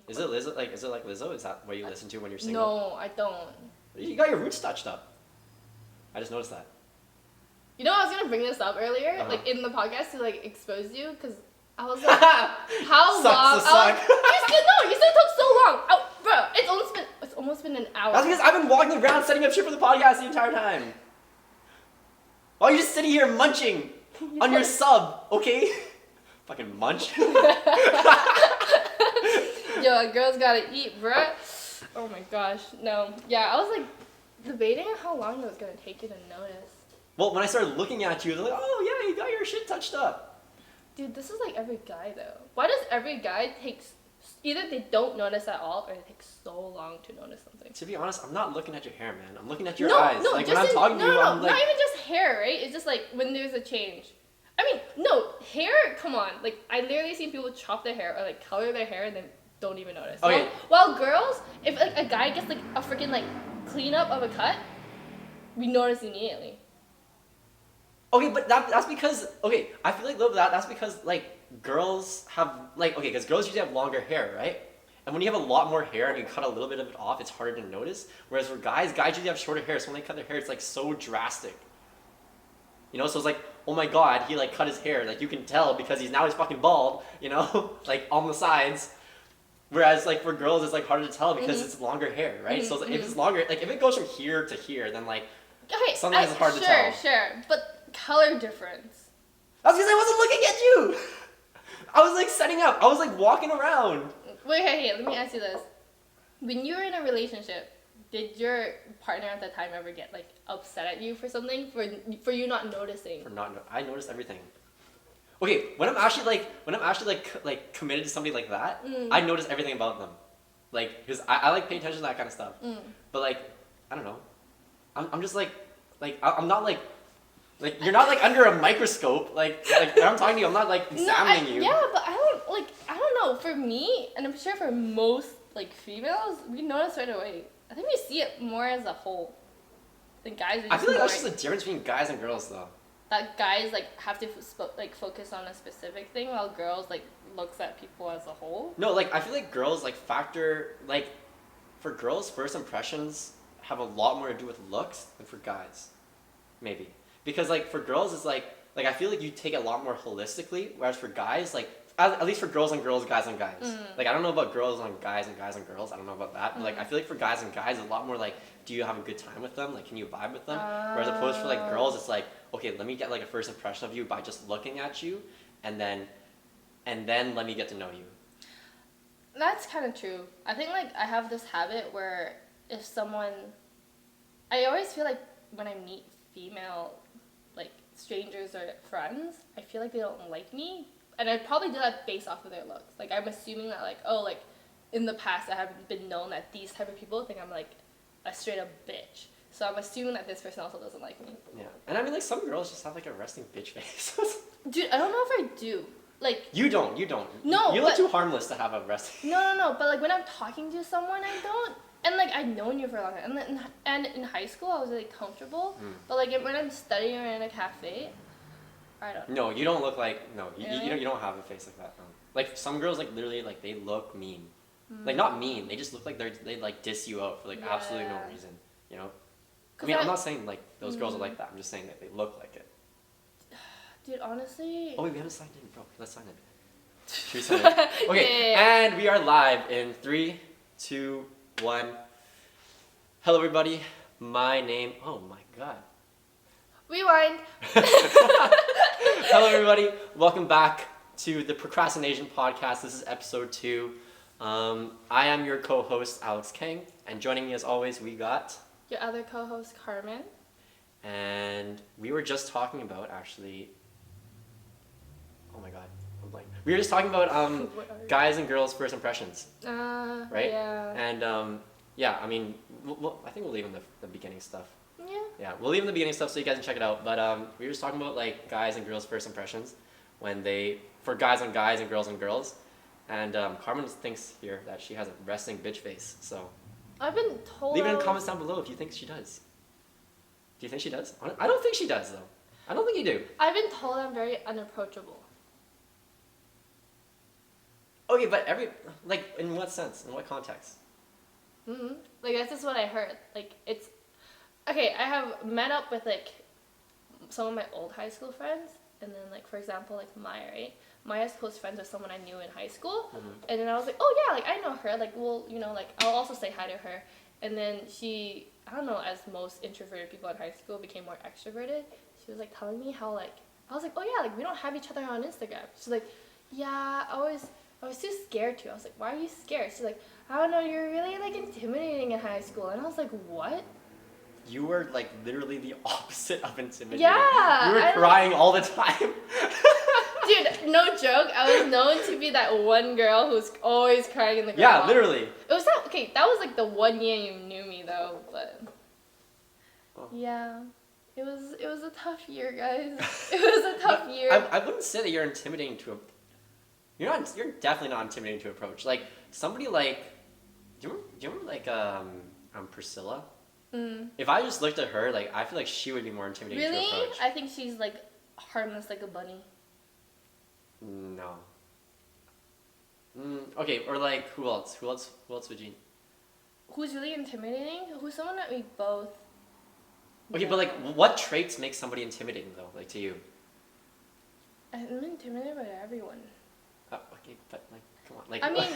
Is it Lizzo? Is it like Lizzo? Is that what you listen to when you're single? No, I don't. You got your roots touched up. I just noticed that. You know, I was gonna bring this up earlier, Uh-huh. like in the podcast to like expose you, because I was like, how long? You said it took so long, bro. It's almost been an hour. That's because I've been walking around setting up shit for the podcast the entire time. While you're just sitting here munching on your sub, okay? Fucking munch. Yo, a girl's gotta eat, bruh. Oh my gosh, no. Yeah, I was like debating on how long it was gonna take you to notice. Well, when I started looking at you, I was like, oh yeah, you got your shit touched up. Dude, this is like every guy though. Why does every guy either they don't notice at all or it takes so long to notice something? To be honest, I'm not looking at your hair, man. I'm looking at your eyes. No, like when I'm talking to you, I'm like, not even just hair, right? It's just like when there's a change. I mean, no, hair, come on. Like, I literally see people chop their hair or like color their hair and then don't even notice. Okay. While girls, if like a guy gets like a freaking like cleanup of a cut, we notice immediately. Okay, but that's because, okay, I feel like that's because like girls have like, okay, because girls usually have longer hair, right? And when you have a lot more hair and you cut a little bit of it off, it's harder to notice. Whereas for guys usually have shorter hair, so when they cut their hair, it's like so drastic. You know, so it's like, oh my god, he like cut his hair. Like you can tell because he's fucking bald, you know, like on the sides. Whereas like for girls, it's like harder to tell because it's longer hair, right? So if it's longer, like if it goes from here to here, then like sometimes it's hard to tell. Sure, but color difference. That's because I wasn't looking at you. I was like setting up. I was like walking around. Wait, hey, let me ask you this. When you were in a relationship, did your partner at the time ever get like upset at you for something for you not noticing? I noticed everything. Okay, when I'm actually like committed to somebody like that, I notice everything about them, like because I like pay attention to that kind of stuff. But like I don't know, I'm just like I'm not like you're not like under a microscope like when I'm talking to you, I'm not like examining you. Yeah, but I don't know. For me, and I'm sure for most like females, we notice right away. I think we see it more as a whole. The guys. I feel like that's just the difference between guys and girls, though. That guys like have to focus on a specific thing, while girls like looks at people as a whole. No, like I feel like girls like factor like for girls, first impressions have a lot more to do with looks than for guys, maybe because like for girls it's like I feel like you take it a lot more holistically, whereas for guys like. At least for girls and girls, guys and guys. Like I don't know about girls and guys and guys and girls. I don't know about that. But like I feel like for guys and guys, it's a lot more like, do you have a good time with them? Like, can you vibe with them? Whereas opposed for like girls, it's like, okay, let me get like a first impression of you by just looking at you, and then let me get to know you. That's kind of true. I think like I have this habit where if someone, I always feel like when I meet female like strangers or friends, I feel like they don't like me. And I'd probably do that based off of their looks. Like, I'm assuming that, like, oh, like, in the past I have been known that these type of people think I'm, like, a straight-up bitch. So I'm assuming that this person also doesn't like me. Yeah. And I mean, like, some girls just have, like, a resting bitch face. Dude, I don't know if I do. Like... You don't. No, you look too harmless to have a resting... No. But, like, when I'm talking to someone, I don't. And, like, I've known you for a long time. And in high school, I was really comfortable. But, like, when I'm studying or in a cafe... I don't know. No, you don't look like Really? you don't have a face like that. No. Like some girls like literally like they look mean. Like not mean, they just look like they like diss you out for like absolutely no reason, you know? I mean, I'm not saying like those girls are like that. I'm just saying that they look like it. Dude, honestly. Oh wait, we haven't signed in, bro. Let's sign in. Should we sign in? Okay, yeah. And we are live in 3, 2, 1. Hello everybody. My name. Oh my god. Rewind. Hello everybody, welcome back to the Procrastinasian Podcast. This is episode 2. I am your co-host Alex Kang, and joining me as always we got your other co-host Carmen. And we were just talking about actually, oh my god, I'm blank. We were just talking about guys and girls' first impressions, right? Yeah. And yeah, I mean, I think we'll leave in the beginning stuff. Yeah, we'll leave in the beginning stuff so you guys can check it out. But we were just talking about like guys and girls' first impressions for guys on guys and girls on girls. And Carmen thinks here that she has a resting bitch face. So I've been told. Leave it in the comments down below if you think she does. Do you think she does? I don't think she does though. I don't think you do. I've been told I'm very unapproachable. Okay, but in what sense? In what context? Like that's just what I heard. Like it's okay. I have met up with like some of my old high school friends, and then like for example like Maya, right? Maya's close friends with someone I knew in high school, and then I was like, oh yeah, like I know her. Like well, like I'll also say hi to her. And then she, I don't know, as most introverted people in high school became more extroverted. She was like telling me how like I was like, oh yeah, like we don't have each other on Instagram. She's like, yeah, I was too scared to. I was like, why are you scared? She's like, I don't know, you're really like intimidating in high school. And I was like, what? You were like literally the opposite of intimidating. Yeah. You were crying all the time. Dude, no joke. I was known to be that one girl who's always crying in the Yeah, crowd. literally. It was that okay. That was like the 1 year you knew me though, but yeah, it was a tough year, guys. It was a tough year. I wouldn't say that you're intimidating to. You're definitely not intimidating to approach. Like somebody like, do you remember like Priscilla? If I just looked at her, like I feel like she would be more intimidating to approach. Really? I think she's like harmless like a bunny. No. Okay, or like who else? Who else would you? Who's really intimidating? Who's someone that we both. Okay, but like, what traits make somebody intimidating though? Like to you? I'm intimidated by everyone. Oh, okay, but like, come on, like. I mean,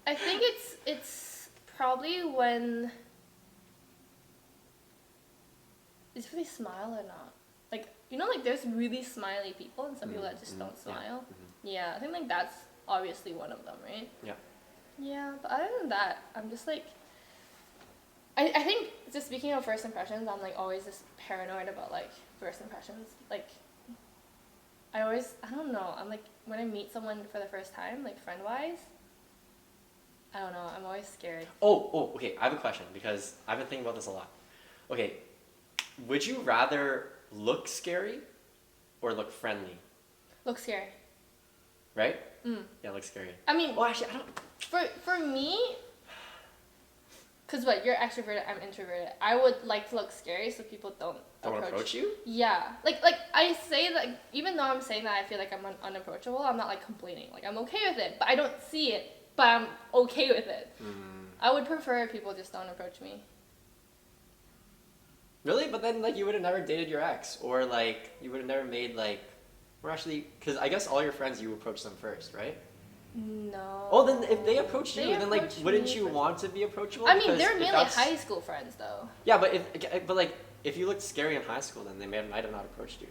I think it's probably when. Is they smile or not? Like like there's really smiley people and some people that just don't smile. Yeah, I think like that's obviously one of them, right? Yeah. Yeah, but other than that, I'm just like. I think just speaking of first impressions, I'm like always just paranoid about like first impressions. Like I don't know. I'm like when I meet someone for the first time, like friend wise. I don't know. I'm always scared. Oh, okay. I have a question because I've been thinking about this a lot. Okay, would you rather look scary or look friendly? Look scary. Right? Yeah, look scary. I mean, well, actually, I don't. For me, cause what you're extroverted, I'm introverted. I would like to look scary so people don't approach you. Yeah, like I say that even though I'm saying that I feel like I'm unapproachable, I'm not like complaining. Like I'm okay with it, but I don't see it. But I'm okay with it. I would prefer if people just don't approach me. Really? But then like you would have never dated your ex, or like you would have never made like, or actually, because I guess all your friends you approach them first, right? No. Oh, then if they approach you, then like wouldn't you want to be approachable? I mean, they're mainly high school friends though. Yeah, but if you looked scary in high school, then they might have not approached you.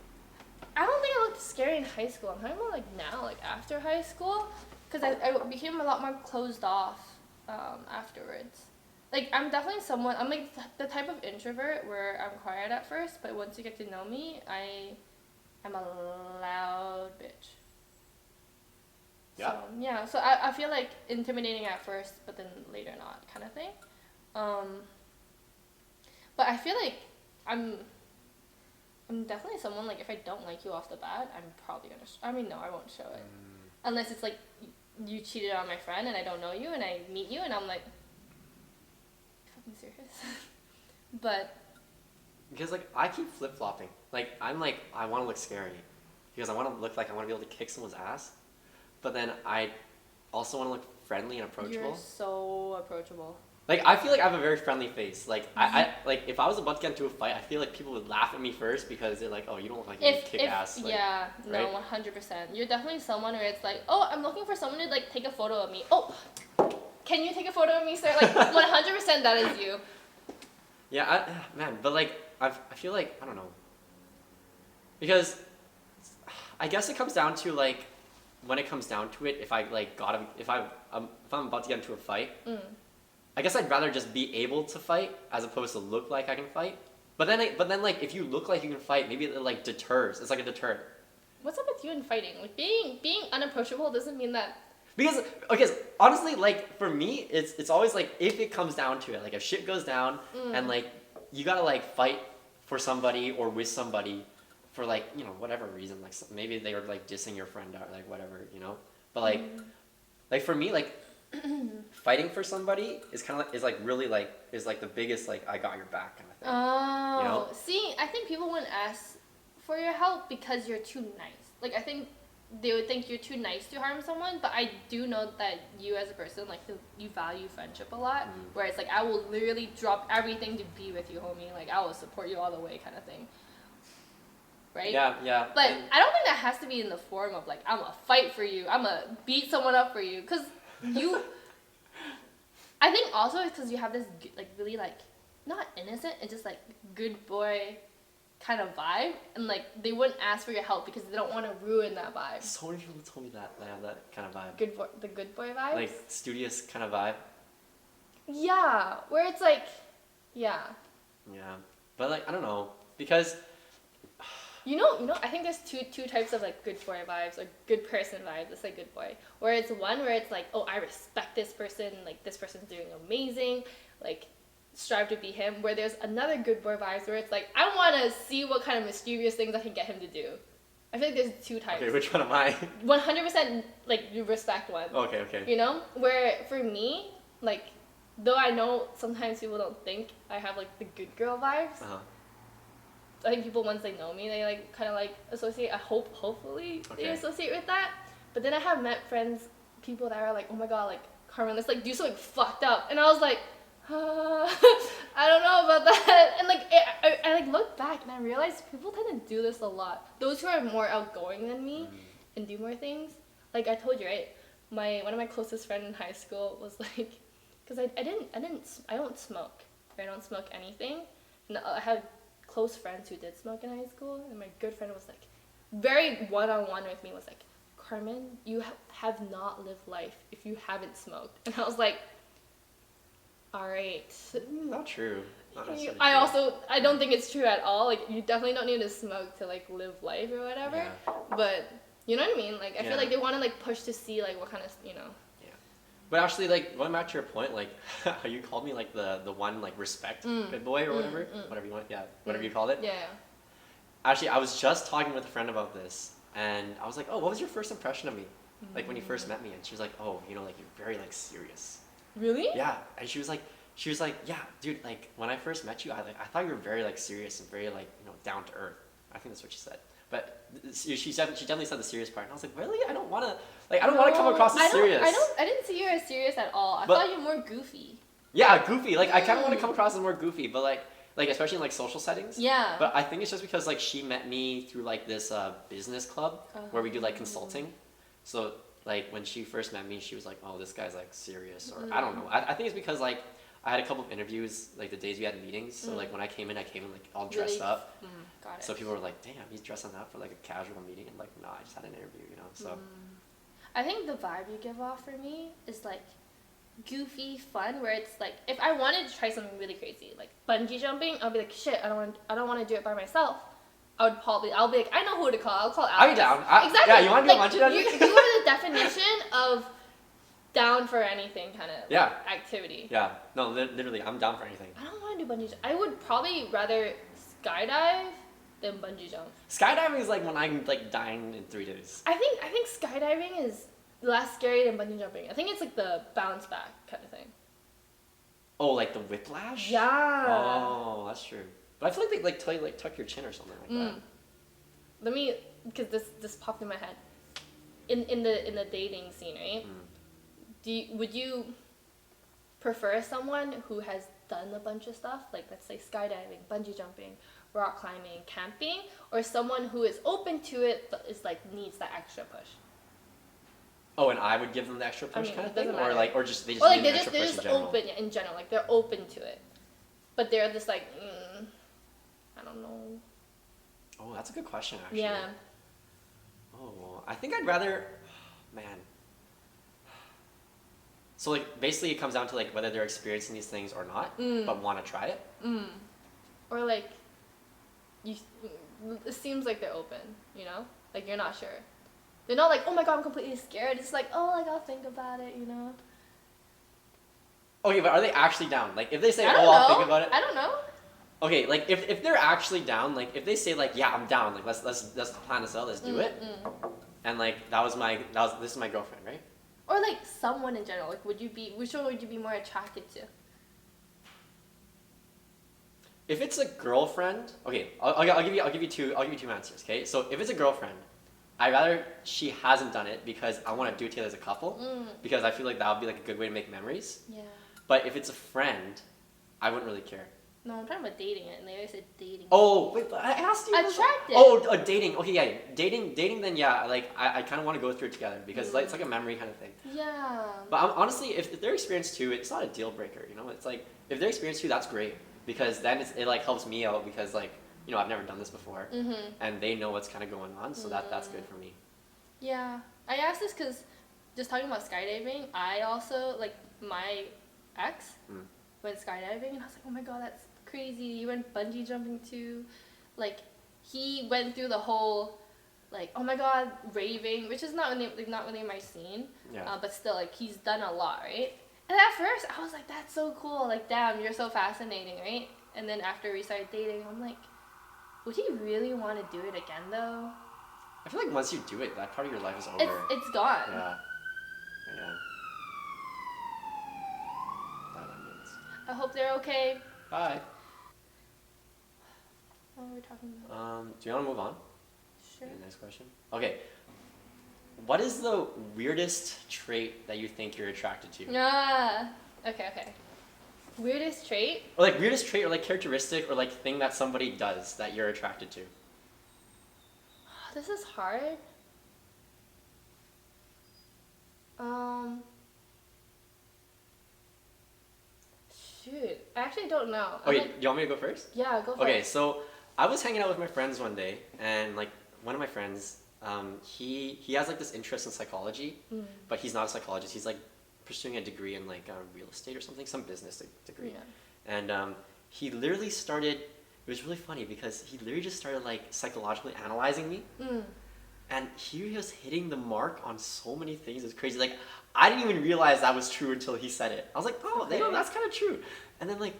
I don't think I looked scary in high school. I'm talking about like now, like after high school, because I became a lot more closed off afterwards. Like I'm definitely someone. I'm like the type of introvert where I'm quiet at first, but once you get to know me, I'm a loud bitch. Yeah. So, yeah. So I feel like intimidating at first, but then later not, kind of thing. But I feel like I'm definitely someone like if I don't like you off the bat, I'm probably gonna. I mean, no, I won't show it, unless it's like you cheated on my friend and I don't know you and I meet you and I'm like, fucking serious. But because like I keep flip flopping. Like I'm like I want to look scary because I want to look like I want to be able to kick someone's ass, but then I also want to look friendly and approachable. You're so approachable. Like I feel like I have a very friendly face. Like I like if I was about to get into a fight, I feel like people would laugh at me first because they're like, oh, you don't look like you kick ass. Like, yeah, right? No, 100%. You're definitely someone where it's like, oh, I'm looking for someone to like take a photo of me. Oh, can you take a photo of me, sir? Like 100% that is you. Yeah, man, but like I feel like I don't know. Because I guess it comes down to like when it comes down to it, if I'm about to get into a fight. I guess I'd rather just be able to fight as opposed to look like I can fight. But then like if you look like you can fight, maybe it like deters. It's like a deterrent. What's up with you in fighting? Like being unapproachable doesn't mean that. Because okay, so honestly, like for me, it's always like if it comes down to it, like if shit goes down and like you gotta like fight for somebody or with somebody for like whatever reason, like maybe they were like dissing your friend or like whatever, But like for me, like. Fighting for somebody is really the biggest like I got your back kind of thing. Oh, see, I think people wouldn't ask for your help because you're too nice. Like I think they would think you're too nice to harm someone, but I do know that you as a person, like, you value friendship a lot, where it's like, I will literally drop everything to be with you, homie. Like, I will support you all the way kind of thing. Right? Yeah. But I don't think that has to be in the form of, like, I'm gonna fight for you, I'm gonna beat someone up for you, because you... I think also it's because you have this, like, really, like, not innocent, it's just, like, good boy kind of vibe, and like they wouldn't ask for your help because they don't want to ruin that vibe. So many people told me that I have that kind of vibe. The good boy vibe. Like studious kind of vibe. Yeah, where it's like, yeah. Yeah, but like I don't know because. You know. I think there's two types of like good boy vibes or good person vibes. It's like good boy, where it's one where it's like, oh, I respect this person. Like this person's doing amazing. Like. Strive to be him, where there's another good boy vibes where it's like, I want to see what kind of mischievous things I can get him to do. I feel like there's two types. Okay, which one am I? 100% like you respect one. Okay. You know, where for me, like, though I know sometimes people don't think I have like the good girl vibes. I think people once they know me, they like kind of like associate. Hopefully they associate with that. But then I have met people that are like, oh my god, like Carmen, let's like do something fucked up, and I was like. I don't know about that, and like I like look back and I realized people tend to do this a lot. Those who are more outgoing than me and do more things. Like I told you, right? One of my closest friends in high school was like, because I don't smoke. I don't smoke anything. And I had close friends who did smoke in high school, and my good friend was like, very one-on-one with me, was like, Carmen, you have not lived life if you haven't smoked. And I was like. All right. Not true. Not necessarily I don't think it's true at all. Like, you definitely don't need to smoke to, like, live life or whatever. Yeah. But, you know what I mean? Like, I feel like they want to, like, push to see, like, what kind of, you know. Yeah. But actually, like, going back to your point, like, how you called me, like, the one, like, respect good boy or whatever. Whatever you want. Yeah. Whatever you called it. Yeah. Actually, I was just talking with a friend about this. And I was like, oh, what was your first impression of me? Like, when you first met me. And she was like, oh, you know, like, you're very, like, serious. Really? Yeah, and she was like, yeah, dude, like when I first met you, I thought you were very like serious and very like down to earth. I think that's what she said. But she definitely said the serious part, and I was like, really? I don't want to come across as serious. I didn't see you as serious at all. I thought you were more goofy. Yeah, goofy. Like I kind of want to come across as more goofy, but like especially in like social settings. Yeah. But I think it's just because like she met me through like this business club where we do like consulting, so. Like, when she first met me, she was like, oh, this guy's, like, serious, or I don't know. I think it's because, like, I had a couple of interviews, like, the days we had meetings, so, like, when I came in, like, all dressed up. Got it. So people were like, damn, he's dressing up for, like, a casual meeting, and, like, no, I just had an interview, so. I think the vibe you give off for me is, like, goofy fun, where it's, like, if I wanted to try something really crazy, like, bungee jumping, I'll be like, shit, I don't want to do it by myself. I'll be like, I know who to call. I'll call Alex. Are you down? Exactly. Yeah, you want to do a bungee jumping? You are the definition of down for anything kind of activity. Yeah. No, literally, I'm down for anything. I don't want to do bungee jump. I would probably rather skydive than bungee jump. Skydiving is like when I'm like dying in 3 days. I think skydiving is less scary than bungee jumping. I think it's like the bounce back kind of thing. Oh, like the whiplash? Yeah. Oh, that's true. But I feel like they like tell you like tuck your chin or something like that. Let me, because this popped in my head. In the dating scene, right? Would you prefer someone who has done a bunch of stuff, like let's say skydiving, bungee jumping, rock climbing, camping, or someone who is open to it but is like needs that extra push? Oh, and I would give them the extra push kind of thing, or like, or just they just or like need an extra push in general. open in general, like they're open to it, but they're just like, I don't know. Oh, that's a good question, actually. Yeah. Oh, I think I'd rather, man. So like basically it comes down to like whether they're experiencing these things or not, but want to try it. Or like, it seems like they're open, you know? Like you're not sure. They're not like, oh my god, I'm completely scared. It's like, oh, like I'll think about it, you know? Okay, but are they actually down? Like if they say, I'll think about it. I don't know. Okay, like if they're actually down, like if they say like, yeah, I'm down, like let's plan this out, let's do it. And like this is my girlfriend, right? Or like someone in general, like which one would you be more attracted to? If it's a girlfriend, okay, I'll give you two answers, okay? So if it's a girlfriend, I'd rather she hasn't done it because I want to do it together as a couple. Because I feel like that would be like a good way to make memories. Yeah. But if it's a friend, I wouldn't really care. No, I'm talking about dating it, and they always said dating. Oh, wait, but I asked you. Attractive. Dating. Okay, yeah, dating. Then yeah, like I kind of want to go through it together because like it's like a memory kind of thing. Yeah. But honestly, if they're experienced too, it's not a deal breaker. You know, it's like if they're experienced too, that's great because then it like helps me out because like I've never done this before, and they know what's kind of going on, so that's good for me. Yeah, I asked this because just talking about skydiving, I also like my ex went skydiving, and I was like, oh my god, that's crazy. He went bungee jumping too, like he went through the whole like oh my god raving, which is not really my scene, but still like he's done a lot, right? And at first I was like, that's so cool, like damn, you're so fascinating, right? And then after we started dating, I'm like, would he really want to do it again though? I feel like once you do it, that part of your life is over. It's gone. Yeah. That onions. I hope they're okay. Bye. What were we talking about? Do you want to move on? Sure. Next question. Okay. What is the weirdest trait that you think you're attracted to? Okay. Weirdest trait? Or like weirdest trait or like characteristic or like thing that somebody does that you're attracted to? This is hard. Shoot. I actually don't know. Okay, do you want me to go first? Yeah, go for it. Okay, so I was hanging out with my friends one day, and like one of my friends, he has like this interest in psychology, but he's not a psychologist. He's like pursuing a degree in like real estate or something, some business degree. Yeah. And he literally started. It was really funny because he literally just started like psychologically analyzing me, and he was hitting the mark on so many things. It's crazy. Like I didn't even realize that was true until he said it. I was like, oh, Okay. that's kind of true. And then like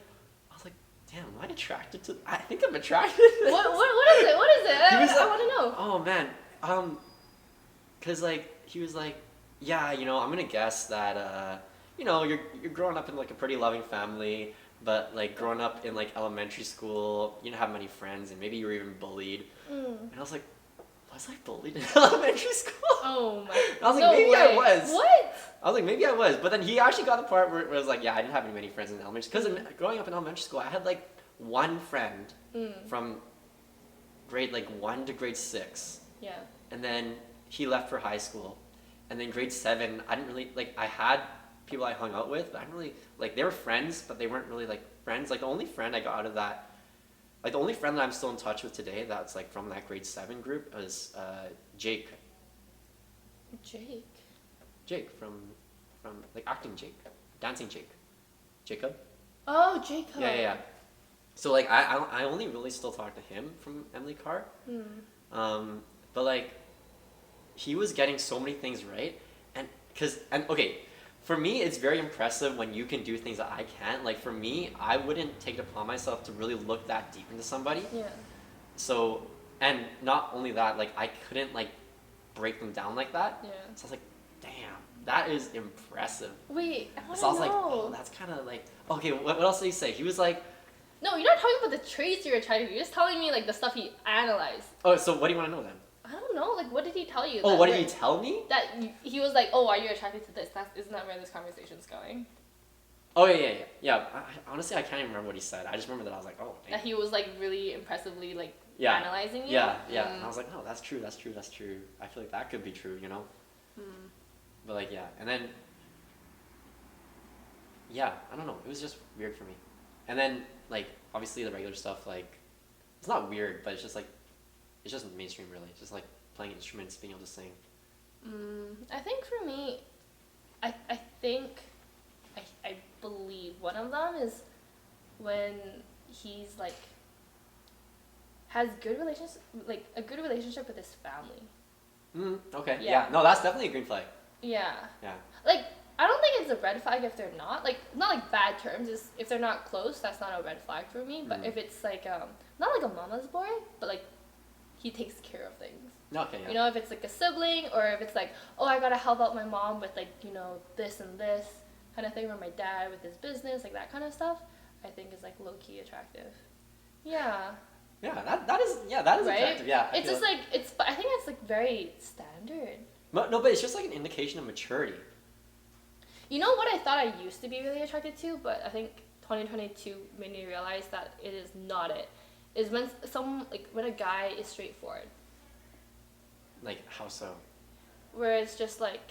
I was like, damn, am I attracted to? I think I'm attracted. What is it? What is it? I want to know. Oh man, cause like he was like, yeah, I'm gonna guess that you're growing up in like a pretty loving family, but like growing up in like elementary school, you didn't have many friends, and maybe you were even bullied. And I was like, was I bullied in elementary school? Oh my. I was like, maybe way. I was. What? I was like, maybe I was, but then he actually got the part where it was like, yeah, I didn't have many friends in elementary school. Because growing up in elementary school, I had like one friend from grade like 1 to grade 6. Yeah. And then he left for high school. And then grade 7, I didn't really, like, I had people I hung out with, but I didn't really, like, they were friends, but they weren't really, like, friends. Like, the only friend I got out of that, like, the only friend that I'm still in touch with today that's, like, from that grade 7 group was Jake. Jake from like, acting Jake. Dancing Jake. Jacob? Oh, Jacob. Yeah. So, like, I only really still talk to him from Emily Carr. But, like, he was getting so many things right. And okay, for me, it's very impressive when you can do things that I can't. Like, for me, I wouldn't take it upon myself to really look that deep into somebody. Yeah. So, and not only that, like, I couldn't, like, break them down like that. Yeah. So I was like, damn, that is impressive. Wait, I want to So I was know. like, oh, that's kind of like, okay, what else did he say? He was like... No, you're not talking about the traits you're trying to do. You're just telling me, like, the stuff he analyzed. Oh, so what do you want to know then? I don't know. Like, what did he tell you? Oh, what did he tell me? That he was like, oh, are you attracted to this? Isn't that where this conversation's going? Oh, yeah. Honestly, I can't even remember what he said. I just remember that I was like, oh, dang. That he was, like, really impressively, like, analyzing you? Yeah. And I was like, oh, that's true. I feel like that could be true, But, like, yeah. And then, yeah, I don't know. It was just weird for me. And then, like, obviously the regular stuff, like, it's not weird, but it's just, like, it's just mainstream, really. It's just, like, playing instruments, being able to sing. I think for me, I believe one of them is when he's, like, has good relations, like, a good relationship with his family. Okay. Yeah. No, that's definitely a green flag. Yeah. Yeah. Like, I don't think it's a red flag if they're not. Like, not like bad terms. It's, if they're not close, that's not a red flag for me. But if it's like, not like a mama's boy, but like, he takes care of things. Okay, yeah. You know, if it's like a sibling, or if it's like, oh, I gotta help out my mom with like, this and this kind of thing, or my dad with his business, like that kind of stuff, I think is like low-key attractive. Yeah. Yeah, that is right? attractive. Yeah, It's just like but I think it's like very standard. No, but it's just like an indication of maturity. You know what I thought I used to be really attracted to, but I think 2022 made me realize that it is not it. Is when a guy is straightforward. Like how so? Where it's just like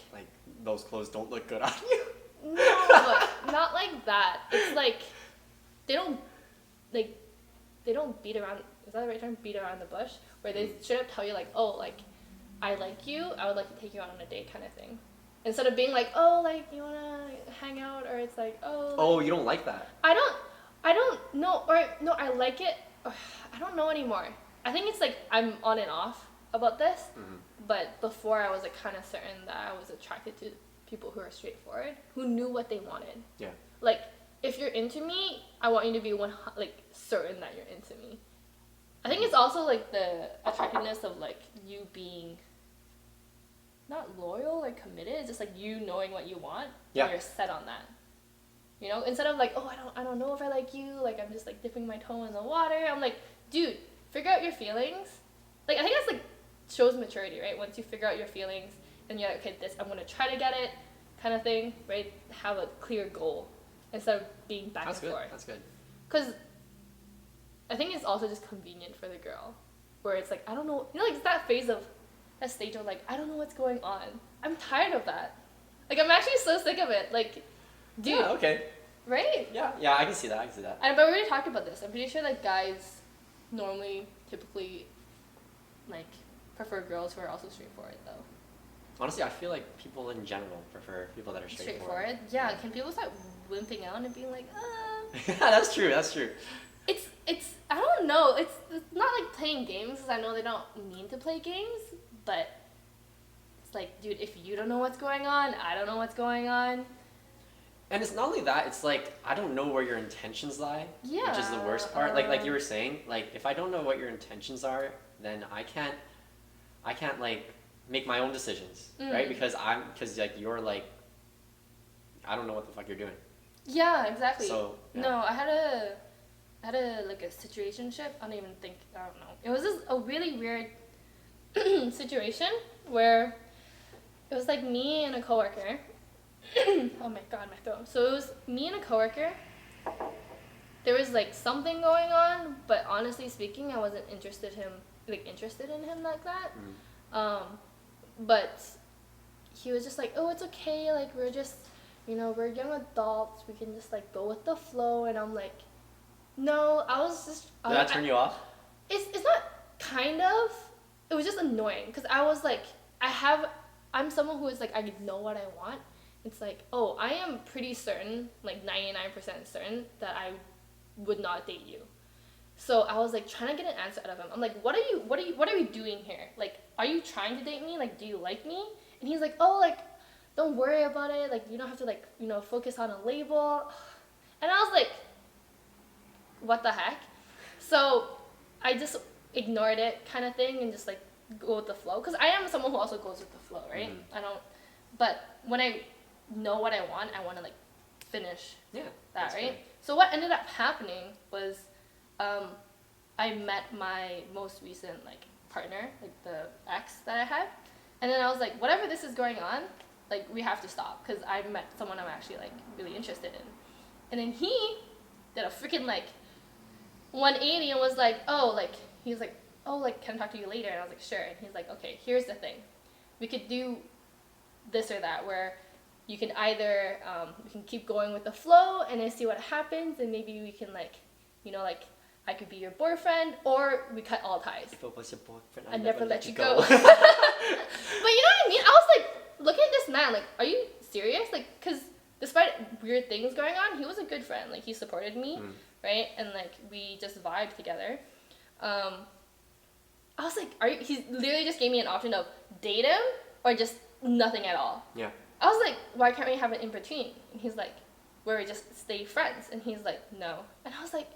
those clothes don't look good on you. No, not like that. It's like they don't beat around. Is that the right term? Beat around the bush, where they straight up tell you like, oh, like I like you. I would like to take you out on a date, kind of thing. Instead of being like, oh, like you wanna hang out, or it's like, oh. Like, oh, you don't like that. I don't know, or no, I like it. I don't know anymore. I think it's like I'm on and off about this, but before I was like kind of certain that I was attracted to people who are straightforward, who knew what they wanted. Yeah. Like, if you're into me, I want you to be certain that you're into me. I think it's also like the attractiveness of like you being not loyal or committed. It's just like you knowing what you want. Yeah. And you're set on that. You know, instead of like, oh, I don't know if I like you. Like I'm just like dipping my toe in the water. I'm like, dude, figure out your feelings. Like I think that's like shows maturity, right? Once you figure out your feelings and you're like, okay, I'm gonna try to get it, kind of thing, right? Have a clear goal instead of being back and forth. That's good. Because I think it's also just convenient for the girl, where it's like, I don't know, you know, like that stage of like, I don't know what's going on. I'm tired of that. Like I'm actually so sick of it. Like, dude. Yeah, okay. Right? Yeah, I can see that. But we already talked about this. I'm pretty sure like guys typically like prefer girls who are also straightforward though. Honestly, I feel like people in general prefer people that are straightforward. Yeah. Can people start wimping out and being like, Yeah, that's true. It's I don't know. It's not like playing games, because I know they don't mean to play games, but it's like, dude, if you don't know what's going on, I don't know what's going on. And it's not only that, it's like I don't know where your intentions lie, which is the worst part. Like you were saying, like if I don't know what your intentions are, then I can't like make my own decisions, right? Because like you're like, I don't know what the fuck you're doing. Yeah, exactly. So yeah. No, I had a like a situationship. I don't know. It was just a really weird situation where it was like me and a coworker. Oh my god, my throat. So it was me and a coworker. There was like something going on, but honestly speaking, I wasn't interested in him like that. But he was just like, oh, it's okay, like we're just, you know, we're young adults, we can just like go with the flow. And I'm like, no, I was just. Did that turn you off? It's not kind of. It was just annoying because I was like, I'm someone who is like, I know what I want. It's like, oh, I am pretty certain, like 99% certain that I would not date you. So I was like trying to get an answer out of him. I'm like, what are we doing here? Like, are you trying to date me? Like, do you like me? And he's like, oh, like, don't worry about it. Like, you don't have to like, you know, focus on a label. And I was like, what the heck? So I just ignored it kind of thing and just like go with the flow. Because I am someone who also goes with the flow, right? But when I know what I want to like finish that, right? Fair. So what ended up happening was I met my most recent like partner, like the ex that I had, and then I was like, whatever this is going on, like we have to stop because I met someone I'm actually like really interested in. And then he did a freaking like 180 and was like, oh, like he was like, oh, like can I talk to you later? And I was like, sure. And he's like, okay, here's the thing, we could do this or that, where you can either we can keep going with the flow and then see what happens, and maybe we can like, you know, like I could be your boyfriend, or we cut all ties. If it was your boyfriend, I'd never let you go. But you know what I mean? I was like, looking at this man, like, are you serious? Like, because despite weird things going on, he was a good friend. Like, he supported me, right? And like, we just vibed together. I was like, he literally just gave me an option of date him or just nothing at all. Yeah. I was like, why can't we have it in between? And he's like, where we just stay friends. And he's like, no. And I was like,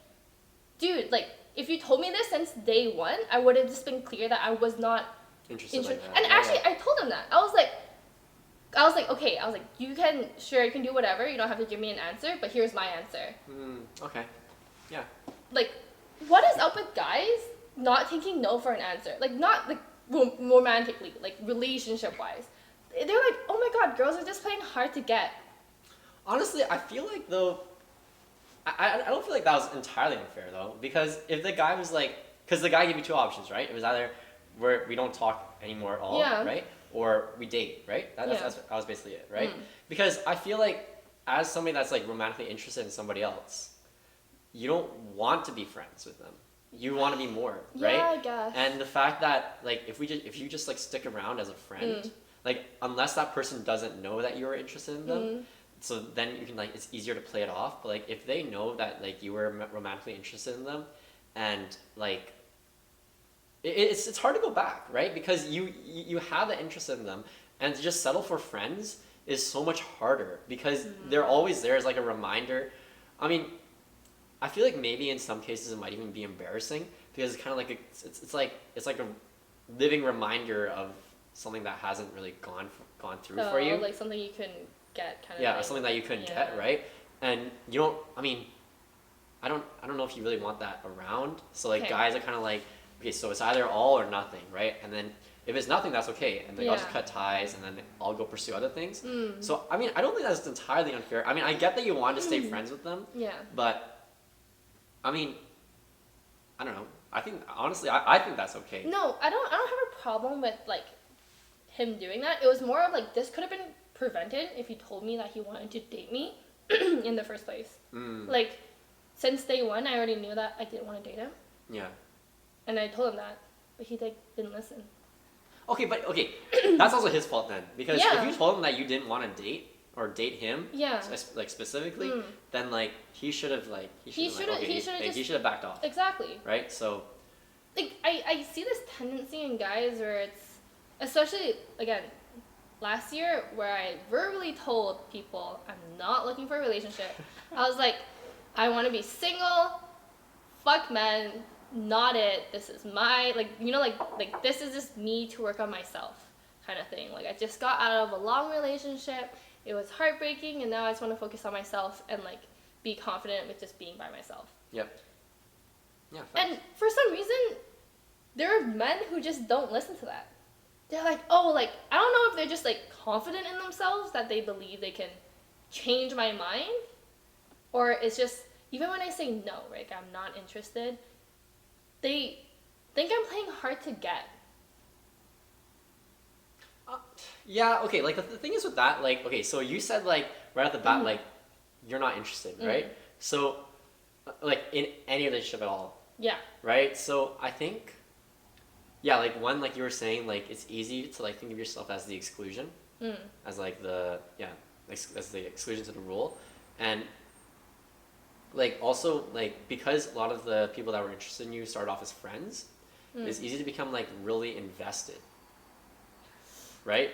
dude, like, if you told me this since day one, I would have just been clear that I was not interested. Like that. And actually, I told him that. I was like, okay. I was like, you can do whatever. You don't have to give me an answer, but here's my answer. Okay. Yeah. Like, what is up with guys not taking no for an answer. Like, not like romantically, like relationship wise. They're like, oh my god, girls are just playing hard to get. Honestly, I feel like though, I don't feel like that was entirely unfair though, because if the guy was like, because the guy gave you two options, right? It was either we don't talk anymore at all, Yeah. right? Or we date, right? That was basically it, right? Mm. Because I feel like as somebody that's like romantically interested in somebody else, you don't want to be friends with them. You want to be more, right? Yeah, I guess. And the fact that like if you just like stick around as a friend, like unless that person doesn't know that you're interested in them, so then you can like it's easier to play it off. But like if they know that like you were romantically interested in them, and like it's hard to go back, right? Because you have that interest in them, and to just settle for friends is so much harder because they're always there as like a reminder. I mean, I feel like maybe in some cases it might even be embarrassing because it's kind of like it's like a living reminder of something that hasn't really gone through for you. Like something you couldn't get, kind of. Yeah, thing. something that you couldn't get, right? And you don't. I mean, I don't know if you really want that around. So like guys are kind of like, okay, so it's either all or nothing, right? And then if it's nothing, that's okay, and they also cut ties, and then I'll go pursue other things. So I mean, I don't think that's entirely unfair. I mean, I get that you want to stay friends with them, but I mean, I don't know. I think honestly, I think that's okay. No, I don't have a problem with like him doing that. It was more of like this could have been prevented if he told me that he wanted to date me in the first place. Like since day one, I already knew that I didn't want to date him. Yeah. And I told him that, but he like didn't listen. Okay, that's also his fault then, because if you told him that you didn't want to date or date him, like specifically, then like he should have backed off. Exactly. Right. So. Like I see this tendency in guys where it's, especially again, last year where I verbally told people I'm not looking for a relationship. I was like, I want to be single. Fuck men. Not it. This is my like this is just me to work on myself kind of thing. Like I just got out of a long relationship. It was heartbreaking, and now I just want to focus on myself and like be confident with just being by myself. Yep. Yeah. And for some reason, there are men who just don't listen to that. They're like, oh, like I don't know if they're just like confident in themselves that they believe they can change my mind, or it's just even when I say no, like I'm not interested, they think I'm playing hard to get. Yeah, okay, like the thing is with that, like, okay, so you said like right off the bat, like you're not interested, right? So like in any relationship at all. Yeah. Right? So I think like one, like you were saying, like it's easy to like think of yourself as the exclusion. As like as the exclusion to the rule. And like also like because a lot of the people that were interested in you started off as friends, it's easy to become like really invested. Right?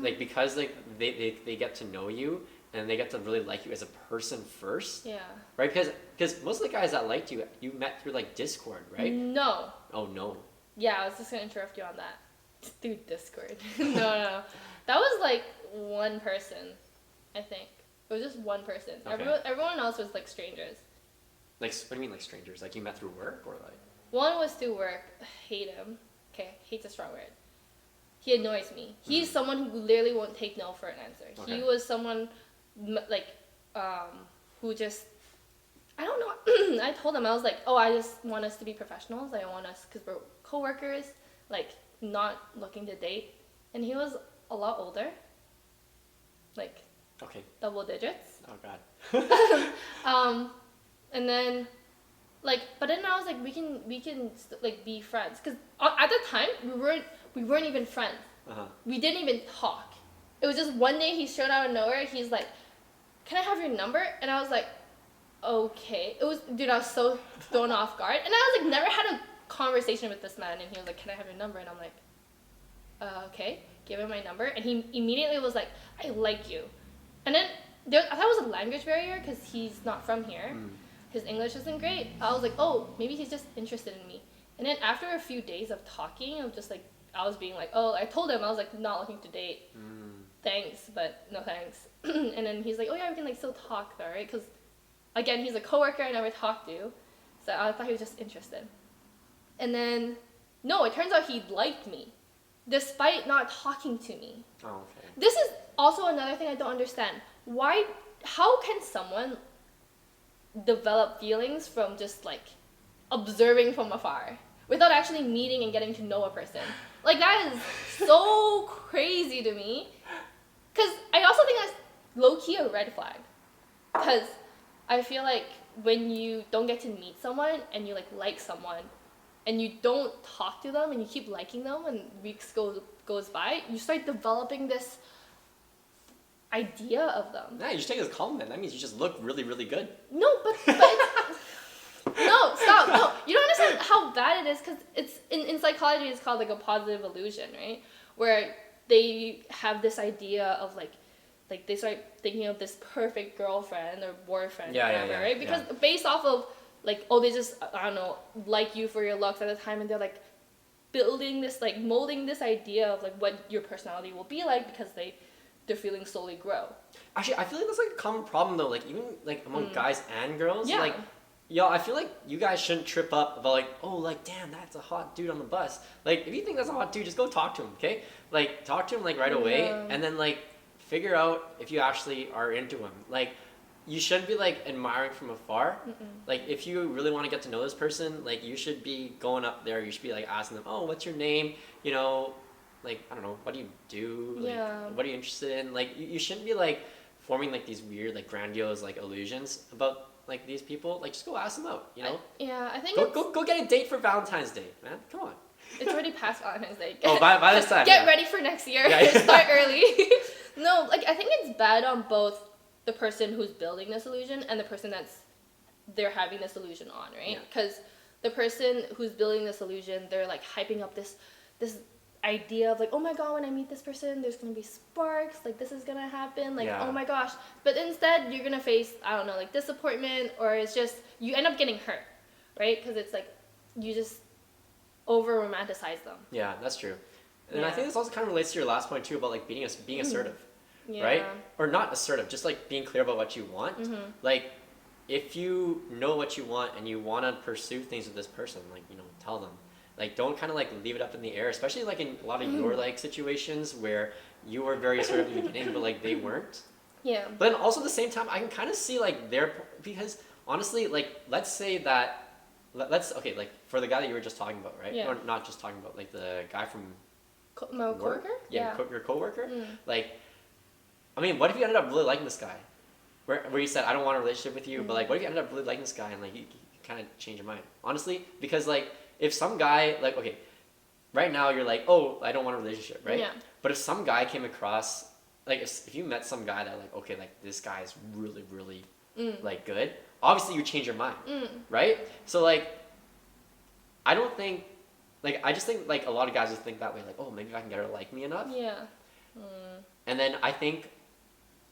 Like because like they get to know you and they get to really like you as a person first. Yeah. Right? Because most of the guys that liked you met through like Discord, right? No. Oh no. Yeah, I was just gonna interrupt you on that. Through Discord. No. That was like one person, I think. It was just one person. Okay. Everyone else was like strangers. Like, what do you mean like strangers? Like you met through work or like? One was through work. Hate him. Okay, hate's a strong word. He annoys me. He's someone who literally won't take no for an answer. Okay. He was someone like who just, I don't know. I told him, I was like, oh, I just want us to be professionals. I want us, because we're coworkers, like not looking to date. And he was a lot older, like double digits. Oh God. And then like, but then I was like, we can like be friends, because at the time we weren't even friends. We didn't even talk. It was just one day he showed out of nowhere. He's like, can I have your number? And I was like, okay. I was so thrown off guard. And I was like, never had a conversation with this man. And he was like, can I have your number? And I'm like, okay. Gave him my number. And he immediately was like, I like you. And then I thought it was a language barrier because he's not from here. His English isn't great. I was like, oh, maybe he's just interested in me. And then after a few days of talking, of just like, I was being like, oh, I told him, I was like, not looking to date. Thanks, but no thanks. And then he's like, oh yeah, we can like still talk though, right? Because again, he's a coworker I never talked to. So I thought he was just interested. And then, no, it turns out he liked me, despite not talking to me. Oh, okay. This is also another thing I don't understand. How can someone develop feelings from just like observing from afar without actually meeting and getting to know a person? Like, that is so crazy to me. Because I also think that's low-key a red flag. Because I feel like when you don't get to meet someone and you like someone and you don't talk to them and you keep liking them and weeks goes by, you start developing this idea of them. Yeah, you just take it as a compliment. That means you just look really, really good. No, but no, stop. No, you don't understand how bad it is, because it's in psychology it's called like a positive illusion, right? Where they have this idea of like they start thinking of this perfect girlfriend or boyfriend, right? Because based off of like, oh, they just, I don't know, like you for your looks at the time, and they're like building this, like molding this idea of like what your personality will be like, because their feelings slowly grow. Actually, I feel like that's like a common problem though, like even like among guys and girls. Yeah. Like, yo, I feel like you guys shouldn't trip up about like, oh, like, damn, that's a hot dude on the bus. Like, if you think that's a hot dude, just go talk to him, okay? Like, talk to him like right away, and then like figure out if you actually are into him. Like, you shouldn't be like admiring from afar. Like, if you really want to get to know this person, like, you should be going up there. You should be like asking them, oh, what's your name? You know, like, I don't know, what do you do? Like, what are you interested in? Like, you shouldn't be like forming like these weird, like, grandiose like illusions about like these people. Like, just go ask them out, you know? I think go get a date for Valentine's Day, man. Come on. It's already past Valentine's Day. Oh, by this time. Get ready for next year. Start early. No, like, I think it's bad on both the person who's building this illusion and the person they're having this illusion on, right? Because the person who's building this illusion, they're like hyping up this idea of like, oh my god, when I meet this person, there's gonna be sparks, like this is gonna happen, like oh my gosh. But instead, you're gonna face, I don't know, like disappointment, or it's just you end up getting hurt, right? Because it's like you just over romanticize them. Yeah, that's true. And I think this also kind of relates to your last point too about like being assertive, right? Or not assertive, just like being clear about what you want. Like, if you know what you want and you want to pursue things with this person, like, you know, tell them. Like, don't kind of like leave it up in the air, especially like in a lot of your like situations where you were very assertive in the beginning, but like they weren't. Yeah. But then also at the same time, I can kind of see like because honestly, like, let's say that, okay, like for the guy that you were just talking about, right? Or not just talking about, like the guy from my coworker? Yeah. Your coworker? Like, I mean, what if you ended up really liking this guy? Where you said, I don't want a relationship with you, but like, what if you ended up really liking this guy and like you kind of change your mind? Honestly, because like, if some guy, like, okay, right now you're like, oh, I don't want a relationship, right? Yeah. But if some guy came across, like, if you met some guy that like, okay, like, this guy is really, really, like, good, obviously you change your mind, right? So, like, I don't think, like, I just think, like, a lot of guys just think that way, like, oh, maybe I can get her to like me enough. Yeah. And then I think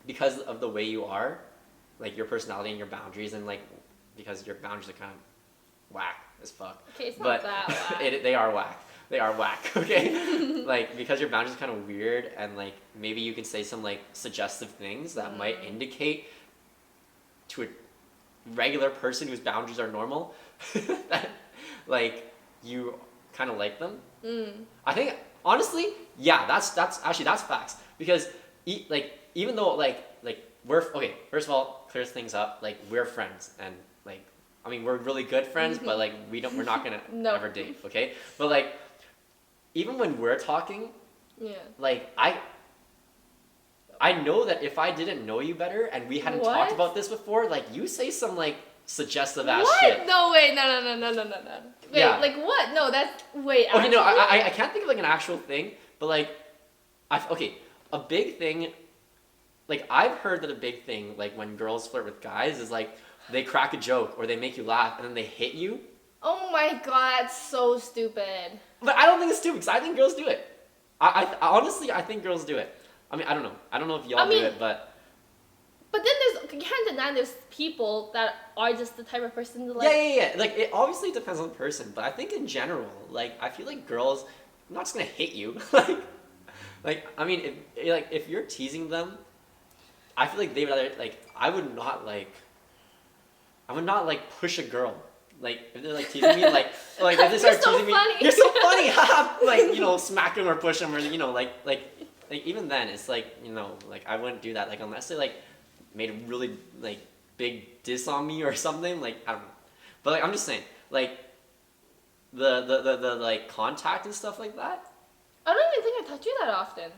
because of the way you are, like, your personality and your boundaries, and, like, because your boundaries are kind of whack as fuck. Okay, it's not that whack. They are whack. They are whack, okay? Like, because your boundaries are kind of weird, and, like, maybe you can say some, like, suggestive things that might indicate to a regular person whose boundaries are normal that, like, you kind of like them. I think, honestly, yeah, that's facts. Because, even though, like, we're, okay, first of all, clears things up, like, we're friends, and, like, I mean, we're really good friends, but like we're not gonna ever date, okay? But like, even when we're talking, like I know that if I didn't know you better and we hadn't talked about this before, like, you say some like suggestive ass shit. No way, no. Wait, like what? No, that's wait. Okay, no, I can't think of like an actual thing, but like, a big thing. Like, I've heard that a big thing, like when girls flirt with guys, is like, they crack a joke or they make you laugh and then they hit you. Oh my god, that's so stupid. But I don't think it's stupid, because I think girls do it. I honestly, I think girls do it. I mean, I don't know. I don't know if y'all do it, but... But then you can't deny there's people that are just the type of person to like... Yeah. Like, it obviously depends on the person, but I think in general, like, I feel like girls, I'm not just gonna hit you. like, I mean, if you're teasing them, I feel like they would rather, like, I would not, like, push a girl like if they're like teasing me, like if they start You're so teasing me, funny. you're so funny, haha, like smack them or push them or like even then it's like like I wouldn't do that like unless they like made a really like big diss on me or something, like I don't know, but like I'm just saying like the like contact and stuff like that. I don't even think I touch you that often.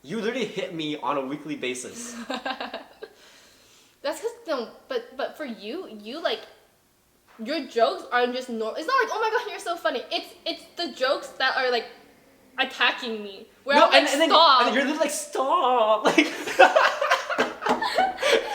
You literally hit me on a weekly basis. That's because but for you like your jokes aren't just normal. It's not like, oh my god, you're so funny. It's the jokes that are like attacking me. Where I'm like, stop. And you're literally like, stop. Like,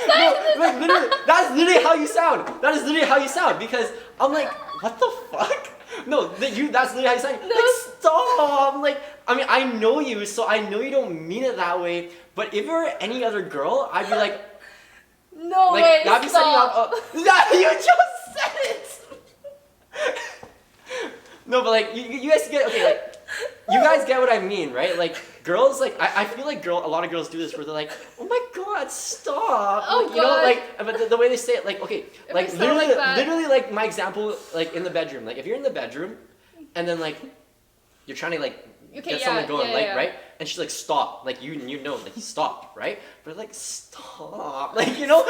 no, like literally, that's literally how you sound. That is literally how you sound because I'm like, what the fuck? No, that's literally how you sound. No. Like, stop. Like, I mean, I know you, so I know you don't mean it that way. But if it were any other girl, I'd be like, no like, way, that'd be stop. that you just said it. No, but like you guys get like you guys get what I mean, right? Like girls, like I feel like a lot of girls do this where they're like, oh my god, stop. Oh like, god. like but the way they say it, like okay, like literally like my example, like in the bedroom, like if you're in the bedroom, and then like you're trying to like get something going, right? And she's like, stop, like you know, like stop, right? But like stop, like you know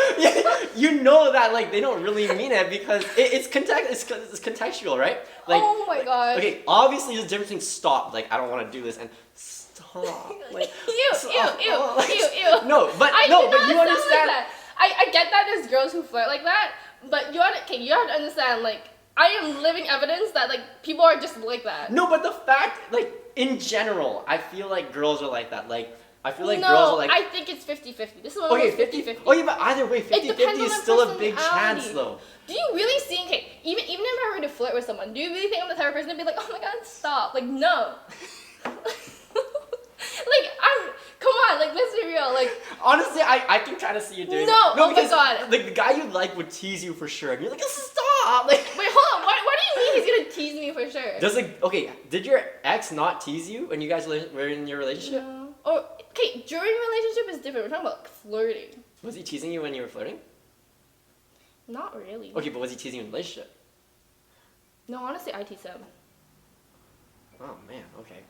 that like they don't really mean it because it's contextual, right? Like, oh my god. Okay, obviously there's a difference between stop, like I don't want to do this, and stop, like ew. No, but you understand. Like that. I get that there's girls who flirt like that, but you have to understand, like I am living evidence that like people are just like that. No, but the fact, like in general, I feel like girls are like that. Like I feel like girls are like. I think it's 50-50. This is one of those 50-50. Oh yeah, but either way, 50-50 is still a big chance though. Do you really see? Okay, even if I were to flirt with someone, do you really think I'm the type of person to be like, oh my god, stop? Like no. Like come on, like let's be real. Like honestly, I can kind of see you doing no, no, oh my god. Like the guy you like would tease you for sure, and you're like, stop. Like wait, hold on. What do you mean he's gonna tease me for sure? Does like okay? Did your ex not tease you when you guys were in your relationship? No. Or okay, during relationship is different. We're talking about flirting. Was he teasing you when you were flirting? Not really. Okay, but was he teasing you in a relationship? No, honestly, I tease him. Oh man, okay.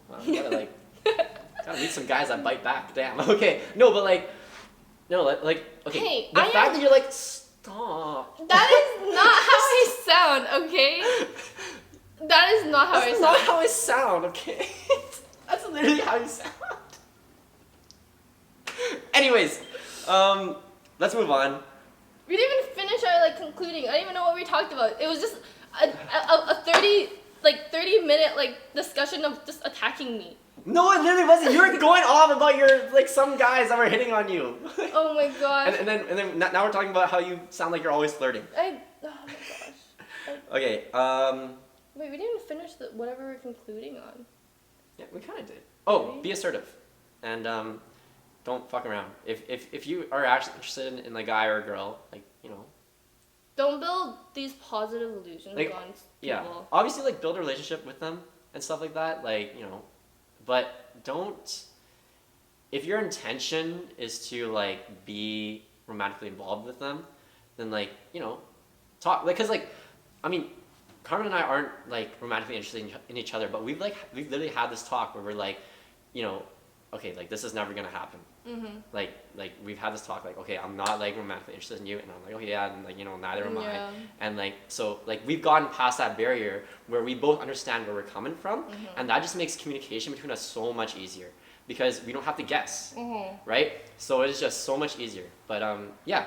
Well, gotta meet some guys that bite back. Damn. Okay. No, but like okay. Hey, the fact that you're like stop. That is not how I sound. Okay. That is not how I sound. That's not how I sound. Okay. That's literally how you sound. Anyways, let's move on. We didn't even finish our concluding. I don't even know what we talked about. It was just a 30-minute discussion of just attacking me. No, it literally wasn't. You were going off about your some guys that were hitting on you. Oh my gosh. and then now we're talking about how you sound like you're always flirting. Oh my gosh. Okay. Wait, we didn't finish whatever we're concluding on. Yeah, we kind of did. Oh, be assertive, and don't fuck around. If you are actually interested in a guy or a girl, don't build these positive illusions on people. Yeah, obviously build a relationship with them and stuff like that. But don't. If your intention is to be romantically involved with them, then talk because I mean, Carmen and I aren't romantically interested in each other, but we've literally had this talk where we're okay, this is never gonna happen. Mm-hmm. We've had this talk okay, I'm not romantically interested in you, and I'm okay, yeah, and neither am I, and so we've gotten past that barrier where we both understand where we're coming from, mm-hmm. and that just makes communication between us so much easier because we don't have to guess, mm-hmm. right? So it's just so much easier. But yeah,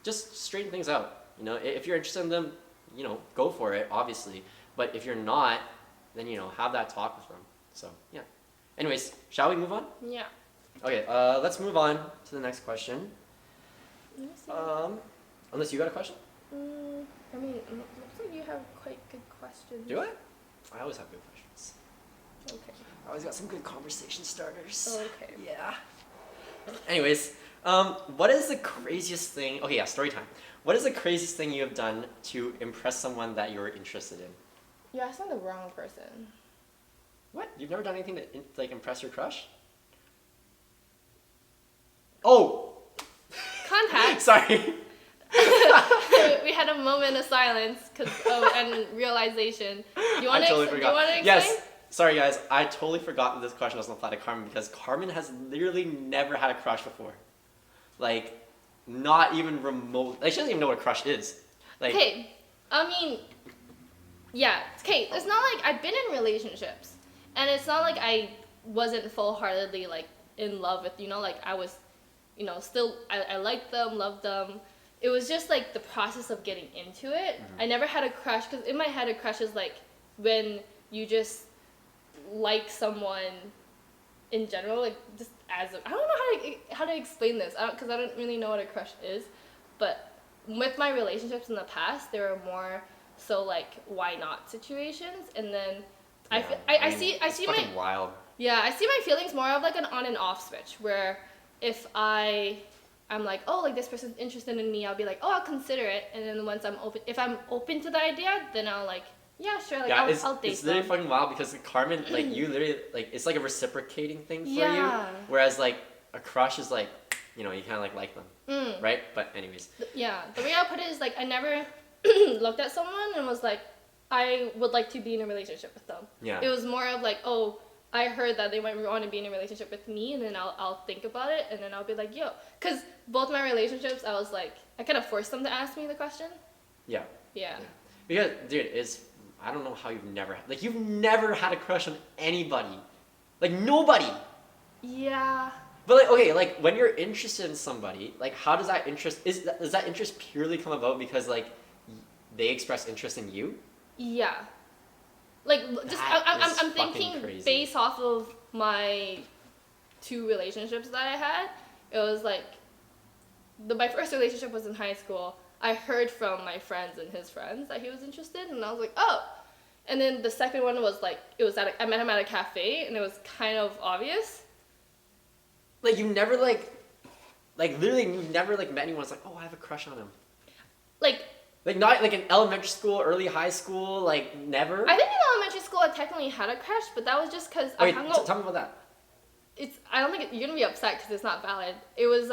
just straighten things out. If you're interested in them, go for it, obviously. But if you're not, then have that talk with them. So yeah. Anyways, shall we move on? Yeah. Okay, let's move on to the next question. Let me see. Unless you got a question? I mean, it looks like you have quite good questions. Do I? I always have good questions. Okay. I always got some good conversation starters. Okay. Yeah. Anyways, what is the craziest thing? Okay, yeah, story time. What is the craziest thing you have done to impress someone that you're interested in? You're asking the wrong person. What? You've never done anything to impress your crush? Oh! Contact. Sorry. We had a moment of silence and realization. Do you want to totally forgot. explain? Yes. Sorry guys, I totally forgot that this question doesn't apply to Carmen because Carmen has literally never had a crush before. Like, not even remote. Like, she doesn't even know what a crush is. Like, okay, I mean, yeah. Okay, it's not like I've been in relationships, and it's not like I wasn't full-heartedly like in love with, like I was, still I liked them, loved them. It was just like the process of getting into it. Mm-hmm. I never had a crush because in my head a crush is like when you just like someone in general, like just as I don't know how to explain this because I don't really know what a crush is, but with my relationships in the past there were more so like why not situations, and then I see my wild. Yeah, I see my feelings more of like an on and off switch where if I'm like, oh, like this person's interested in me, I'll be like, oh, I'll consider it, and then once if I'm open to the idea, then I'll like, yeah, sure, like I'll date them. It's literally fucking wild because Carmen, like you literally, like it's like a reciprocating thing for you, whereas like a crush is like, you kind of like them, right? But anyways. Yeah, the way I put it is like I never looked at someone and was like, I would like to be in a relationship with them. Yeah. It was more of like, oh, I heard that they might want to be in a relationship with me, and then I'll think about it, and then I'll be like, yo, because both my relationships, I was like, I kind of forced them to ask me the question. Yeah. Yeah. Because, dude, I don't know how you've never had a crush on anybody, like nobody. Yeah. But like, okay, like when you're interested in somebody, like how does that interest does that interest purely come about because like they express interest in you? Yeah. Like just I'm thinking crazy. based off of my 2 relationships that I had, it was like my first relationship was in high school. I heard from my friends and his friends that he was interested, and I was like, oh. And then the second one was like I met him at a cafe, and it was kind of obvious. Like you never like literally you've never like met anyone that's like, oh, I have a crush on him. Like not like in elementary school, early high school, like never. I think in elementary school I technically had a crush, but that was just because I hung out. Tell me about that. I don't think you're gonna be upset because it's not valid. It was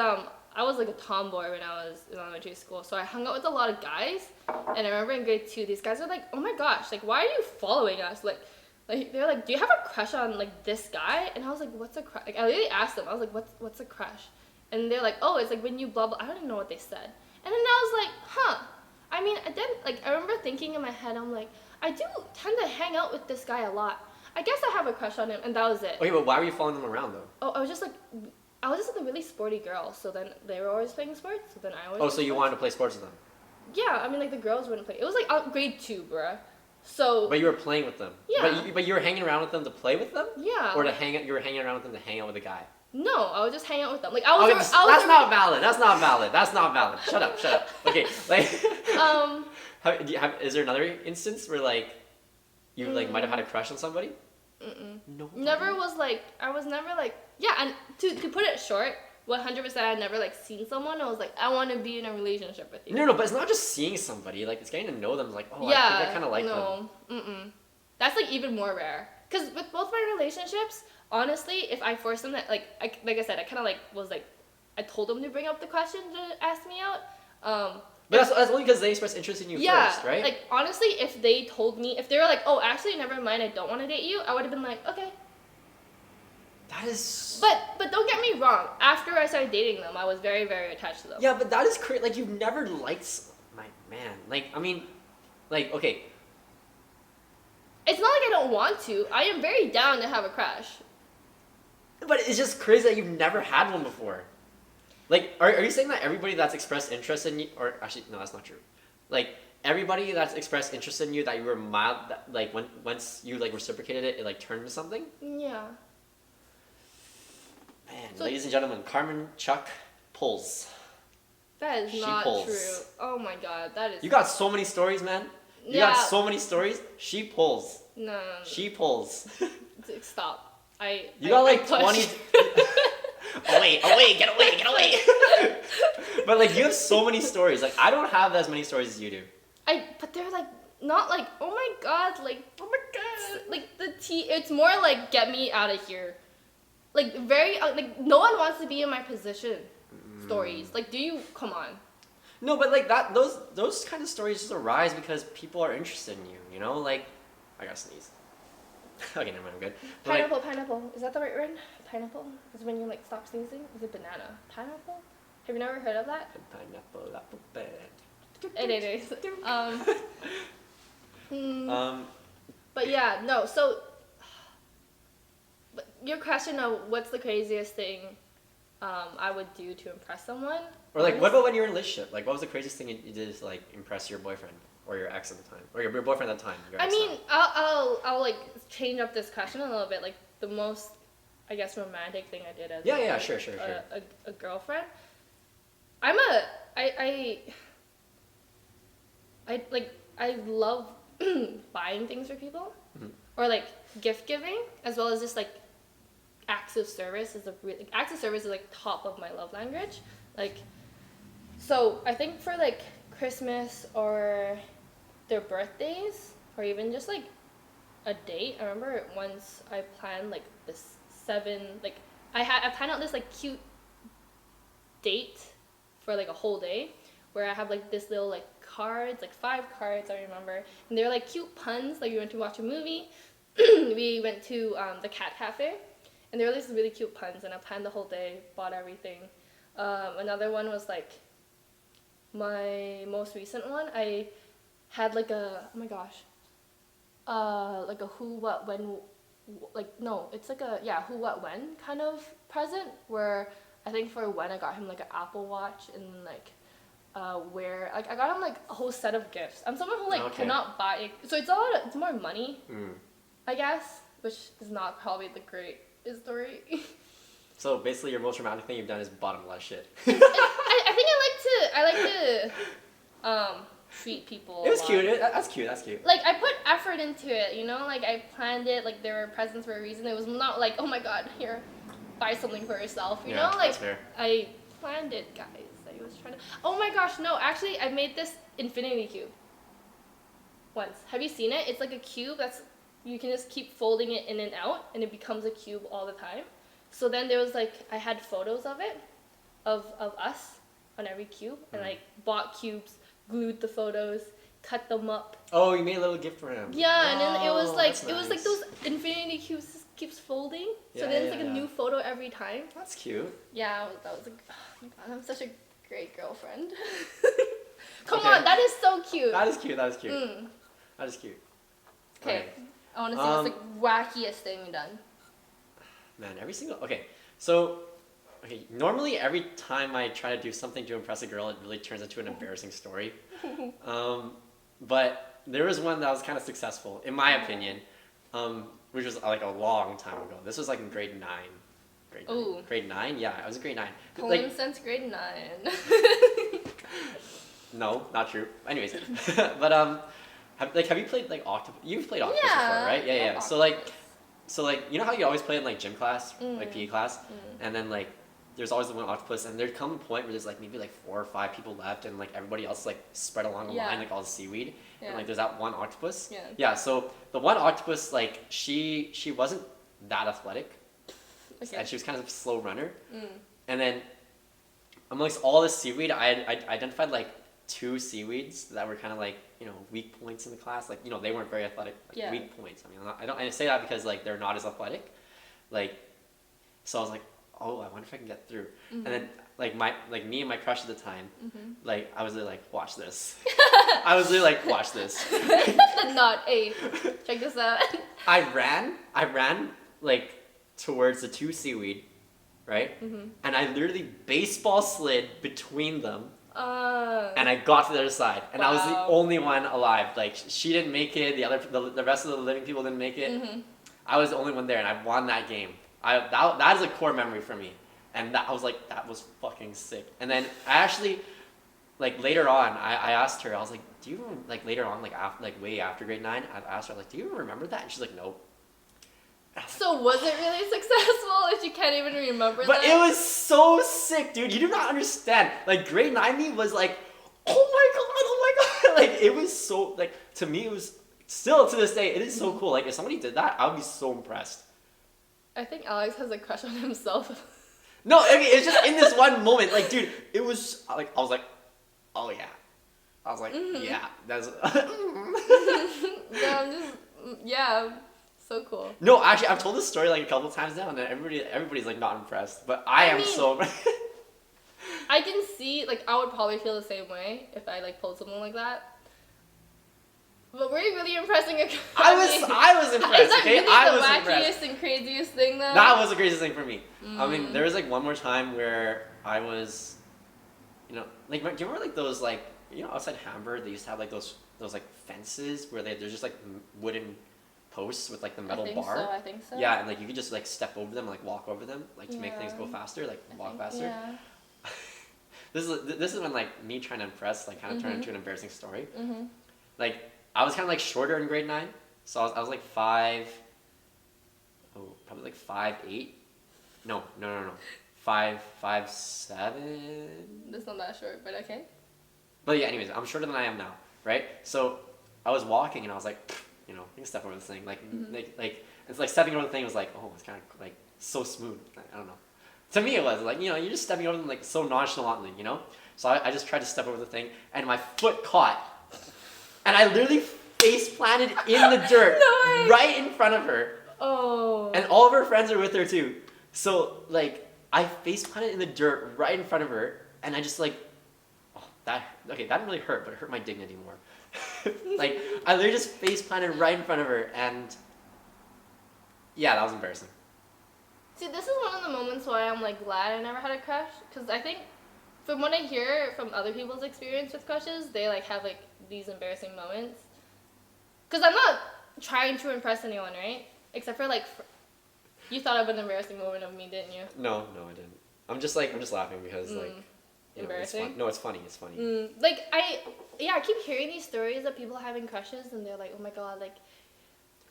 I was like a tomboy when I was in elementary school, so I hung out with a lot of guys. And I remember in grade 2, these guys were like, "Oh my gosh, like why are you following us?" Like they're like, "Do you have a crush on like this guy?" And I was like, "What's a crush?" Like I literally asked them. I was like, "What's a crush?" And they're like, "Oh, it's like when you blah blah." I don't even know what they said. And then I was like, "Huh." I mean, I remember thinking in my head, I'm like, I do tend to hang out with this guy a lot. I guess I have a crush on him, and that was it. Okay, but why were you following them around though? Oh, I was just like a really sporty girl. So then they were always playing sports. So then I always. Oh, so you wanted to play sports with them? Yeah, I mean, like the girls wouldn't play. It was like grade 2, bruh. So. But you were playing with them. Yeah. But you were hanging around with them to play with them? Yeah. Or you were hanging around with them to hang out with a guy? No, I would just hang out with them. Like that's not valid. That's not valid. Shut up. Okay, like. Is there another instance where like you like might have had a crush on somebody? No. Never was like I was never like and to put it short, 100% I'd never like seen someone. I was like I want to be in a relationship with you. No, but it's not just seeing somebody. Like it's getting to know them. Like I think I kind of like them. No, that's like even more rare. Cause with both my relationships, honestly, if I forced them that like I said, I kind of like was like I told them to bring up the question to ask me out. But that's only because they expressed interest in you first, right? Like, honestly, if they were like, oh, actually, never mind, I don't want to date you, I would have been like, okay. That is... But don't get me wrong, after I started dating them, I was very, very attached to them. Yeah, but that is crazy. Like, you've never liked... My man. Like, I mean... Like, okay. It's not like I don't want to. I am very down to have a crush. But it's just crazy that you've never had one before. Like, are you saying that everybody that's expressed interest in you, or actually, no, that's not true. Like, everybody that's expressed interest in you that you were mild, that, like, once you, like, reciprocated it, it, like, turned into something? Yeah. Man, so, ladies and gentlemen, Carmen Chuck pulls. That is not true. Oh my god, that is... You got so many stories, man. You got so many stories. She pulls. No. She pulls. Stop. You got, like, 20... away, get away. But like you have so many stories. Like I don't have as many stories as you do. But they're like not like oh my god, like the it's more like get me out of here. Like very like no one wants to be in my position stories. Like do you come on? No, but like that, those kind of stories just arise because people are interested in you. You know, like I gotta sneeze. Okay, never mind, I'm good. But, Pineapple, pineapple. Is that the right word? Pineapple is when you like stop sneezing. Is it banana? Pineapple? Have you never heard of that? Pineapple, apple, bed. Anyways, but yeah, no. So, but your question of what's the craziest thing I would do to impress someone? Or like, what about when you're in a relationship? Like, what was the craziest thing you did to like impress your boyfriend or your ex at the time, or your boyfriend at the time? I mean, I'll like change up this question a little bit. Like the most, I guess, romantic thing I did as sure. a girlfriend. I love buying things for people, or like gift giving, as well as just like acts of service acts of service is like top of my love language. Like, so I think for like Christmas or their birthdays, or even just like a date. I remember once I planned like this I planned out this like cute date for like a whole day, where I have like this little like cards, like 5 cards I remember, and they're like cute puns. Like we went to watch a movie, we went to the cat cafe, and there were these really cute puns, and I planned the whole day, bought everything. Another one was like my most recent one. I had like a, oh my gosh, like a who, what, when, like, no, it's like a, yeah, who, what, when kind of present, where I think for when I got him like an Apple Watch, and like where like I got him like a whole set of gifts. I'm someone who like cannot buy, so it's more money, I guess, which is not probably the greatest story. So basically, your most romantic thing you've done is bought him a lot of shit. I think I like to treat people. It was cute. That's cute. That's cute. Like I put effort into it, you know. Like I planned it. Like there were presents for a reason. It was not like, oh my god, here, buy something for yourself. You know, like that's fair. I planned it, guys. I was trying to. Oh my gosh, no! Actually, I made this infinity cube. Once, have you seen it? It's like a cube that's you can just keep folding it in and out, and it becomes a cube all the time. So then there was like I had photos of it, of us on every cube, and like bought cubes, glued the photos, cut them up. Oh, you made a little gift for him. Yeah, and then it was like those infinity cubes just keeps folding. So then it's like a new photo every time. That's cute. Yeah, that was oh my god, I'm such a great girlfriend. Come on, that is so cute. That is cute. That is cute. That is cute. Okay, I want to see what's the wackiest thing you've done. Man, so normally every time I try to do something to impress a girl, it really turns into an embarrassing story. But there was one that was kind of successful, in my opinion, which was like a long time ago. This was like in grade 9. Grade 9? Yeah, I was in grade 9. Poland since grade 9. No, not true. Anyways, but have you played like Octopus? You've played Octopus before, right? Yeah. So like you know how you always play in like gym class, like PE class, and then like there's always the one octopus, and there'd come a point where there's like maybe like 4 or 5 people left, and like everybody else like spread along the line, like all the seaweed, and like there's that one octopus. Yeah. So the one octopus, like she wasn't that athletic, and she was kind of a slow runner, and then amongst all the seaweed, I identified like 2 seaweeds that were kind of like, you know, weak points in the class. Like, you know, they weren't very athletic. Like, weak points. I mean, I say that because like they're not as athletic. Like, so I was like, oh, I wonder if I can get through. And then like me and my crush at the time, like I was like, watch this. I was literally like, watch this. Not check this out. I ran like towards the 2 seaweed, right? And I literally baseball slid between them. And I got to the other side, and I was the only one alive. Like she didn't make it. The rest of the living people didn't make it. I was the only one there, and I won that game. That is a core memory for me, and I was like, that was fucking sick. And then I actually, like later on, I asked her. I was like, do you like later on, like way after grade 9? I asked her like, do you remember that? And she's like, nope. So was it really successful if you can't even remember but that? It was so sick, dude. You do not understand. Like grade 9 me was like, oh my god. Like it was so, like to me it was still to this day, it is so cool. Like if somebody did that, I would be so impressed. I think Alex has a crush on himself. No, I mean it's just in this one moment. Like dude, it was like I was like oh yeah. I was like, yeah, that's. Yeah, I'm just yeah, so cool. No, actually, I've told this story like a couple times now, and then everybody's like not impressed, but I am mean, so. I can see, like, I would probably feel the same way if I like pulled something like that. But were you really impressing a guy? I was impressed. Is that Okay, really I the was wackiest impressed. and craziest thing though? That was the craziest thing for me. I mean, there was like one more time where I was, like, do you remember like those like outside Hamburg they used to have like those like fences where there's just like wooden posts with like the metal bar. I think so. Yeah, and like you could just like step over them, like walk over them, like to make things go faster, like walk faster. Yeah. This is when like me trying to impress like kind of turned into an embarrassing story. Mm-hmm. Like I was kind of like shorter in grade 9, so I was like probably like 5'8". No, 5'7". That's not that short, but okay. But yeah, anyways, I'm shorter than I am now, right? So I was walking and I was like, you can step over this thing, like it's like stepping over the thing was like, oh, it's kind of like so smooth. I don't know. To me, it was like you're just stepping over them like so nonchalantly, So I just tried to step over the thing, and my foot caught, and I literally face planted in the dirt right in front of her. Oh. And all of her friends are with her too. So like I face planted in the dirt right in front of her, and I just like, that didn't really hurt, but it hurt my dignity more. Like I literally just face planted right in front of her, and yeah, that was embarrassing. See, this is one of the moments why I'm like glad I never had a crush, because I think from what I hear from other people's experience with crushes, they like have like these embarrassing moments. Because I'm not trying to impress anyone, right? Except for like, you thought of an embarrassing moment of me, didn't you? No, I didn't. I'm just laughing because like. Embarrassing? It's no, it's funny. It's funny. Like I keep hearing these stories of people having crushes, and they're like, oh my god, like.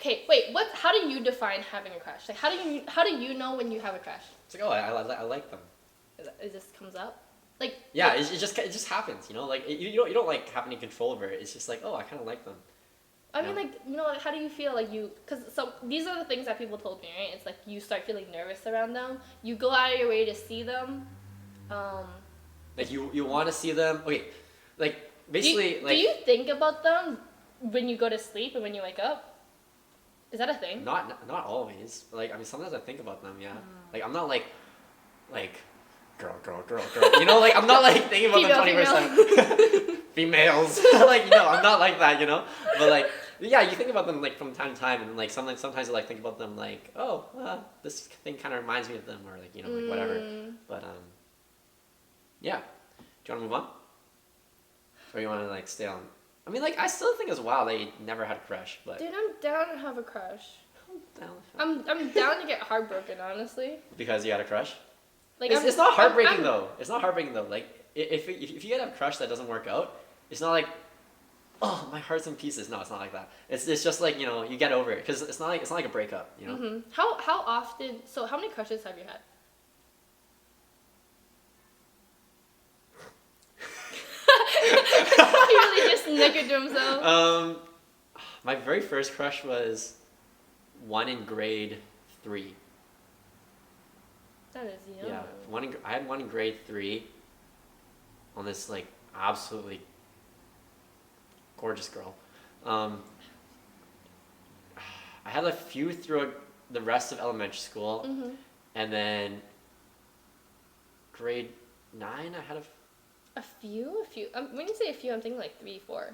Okay, wait. How do you define having a crush? Like, how do you know when you have a crush? It's like, oh, I like them. It just comes up. Like. Yeah, it just happens. Like you don't like have any control over it. It's just like, oh, I kind of like them. I mean, like, like, how do you feel like these are the things that people told me, right? It's like you start feeling nervous around them. You go out of your way to see them. Like you want to see them. Okay, like basically do you think about them when you go to sleep and when you wake up? Is that a thing? Not always. Like I mean, sometimes I think about them. Yeah. Like I'm not like girl. Like I'm not like thinking about them 20%. Females. Like I'm not like that. But like yeah, you think about them like from time to time, and like sometimes I like think about them like, oh, this thing kind of reminds me of them, or like like whatever. But yeah. Do you want to move on? Or you want to like stay on? I mean, like I still think it's wild they never had a crush, but. Dude, I'm down to have a crush. I'm down to get heartbroken, honestly. Because you had a crush? Like it's not heartbreaking though. It's not heartbreaking though. Like if you get a crush that doesn't work out, it's not like, oh, my heart's in pieces. No, it's not like that. It's just like you get over it because it's not like a breakup. Mm-hmm. How often? So how many crushes have you had? He really just snickered to himself. My very first crush was one in grade 3. That is young. Yeah, I had one in grade 3 on this like absolutely gorgeous girl. I had a few throughout the rest of elementary school, and then grade 9 I had a few. When you say a few, I'm thinking like 3, 4.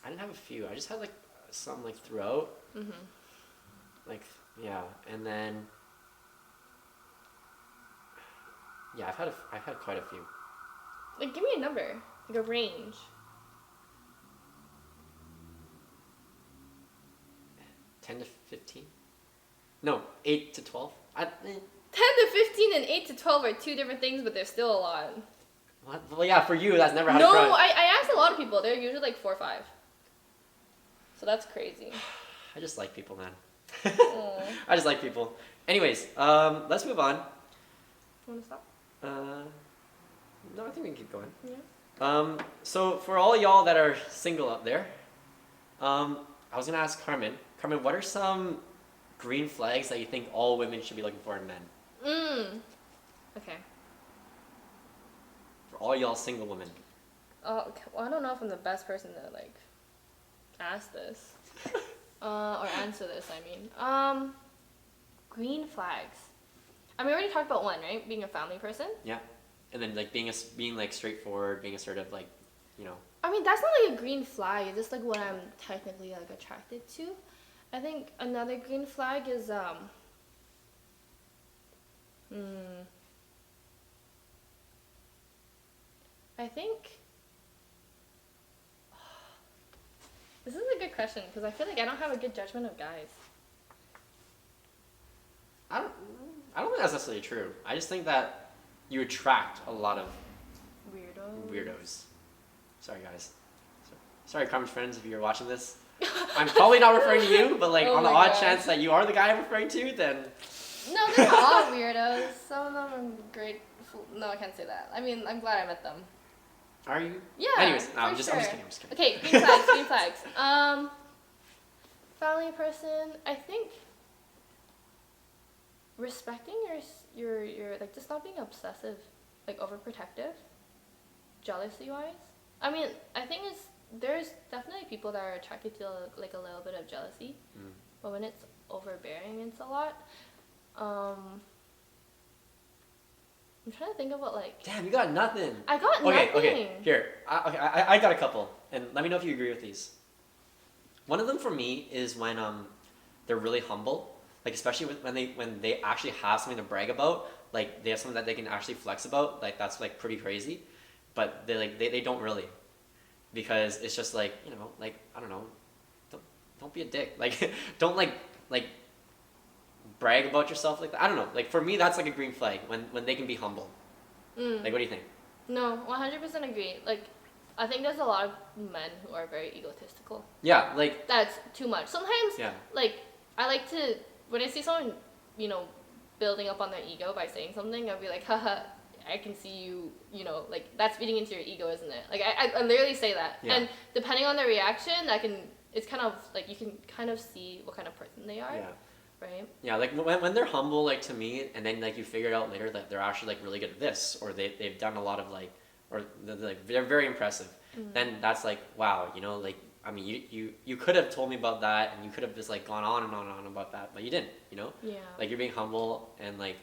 I didn't have a few. I just had like some like throughout. Like yeah, and then yeah, I've had quite a few. Like, give me a number, like a range. 10 to 15? No, 8 to 12. 10 to 15 and 8 to 12 are 2 different things, but they're still a lot. What? Well, yeah, for you, that's never had a No, crush. I asked a lot of people. They're usually like 4 or 5. So that's crazy. I just like people, man. I just like people. Anyways, let's move on. You want to stop? No, I think we can keep going. Yeah. So for all y'all that are single up there, I was gonna ask Carmen. Carmen, what are some green flags that you think all women should be looking for in men? Okay. For all y'all single women. Well, I don't know if I'm the best person to like ask this or answer this. I mean, green flags. I mean, we already talked about one, right? Being a family person. Yeah, and then like being like straightforward, being assertive, like, you know. I mean, that's not like a green flag. It's just like what I'm technically like attracted to. I think another green flag is I think this is a good question because I feel like I don't have a good judgment of guys. I don't think that's necessarily true. I just think that you attract a lot of weirdos. Sorry, guys. Sorry, Carmen's friends, if you're watching this. I'm probably not referring to you, but like on the odd chance that you are the guy I'm referring to, then. No, they're all weirdos. Some of them are great. No, I can't say that. I mean, I'm glad I met them. Are you? Yeah. Anyways, no, I'm just kidding. Okay, green flags. Green flags. Family person. I think respecting your like just not being obsessive, like overprotective, jealousy wise. I mean, I think there's definitely people that are attracted to like a little bit of jealousy, but when it's overbearing, it's a lot. I'm trying to think of what like. Damn, you got nothing. I got nothing. Okay. Here, I got a couple, and let me know if you agree with these. One of them for me is when they're really humble, like especially when they actually have something to brag about, like they have something that they can actually flex about, like that's like pretty crazy, but they don't really, because it's just like, you know, like I don't know, don't be a dick, like don't like brag about yourself like that. I don't know. Like for me, that's like a green flag when they can be humble. Like, what do you think? No, 100% agree. Like, I think there's a lot of men who are very egotistical. Yeah, like that's too much. Sometimes, like I like to when I see someone, you know, building up on their ego by saying something, I'll be like, haha, I can see you. You know, like that's feeding into your ego, isn't it? Like I literally say that, and depending on their reaction, it's kind of like you can kind of see what kind of person they are. Yeah. Right? Yeah, like when they're humble, like to me, and then like you figure it out later that they're actually like really good at this, or they've done a lot of like, or they're very impressive. Then that's like, wow, you know, like I mean, you could have told me about that, and you could have just like gone on and on about that, but you didn't, you know? Yeah. Like you're being humble, and like,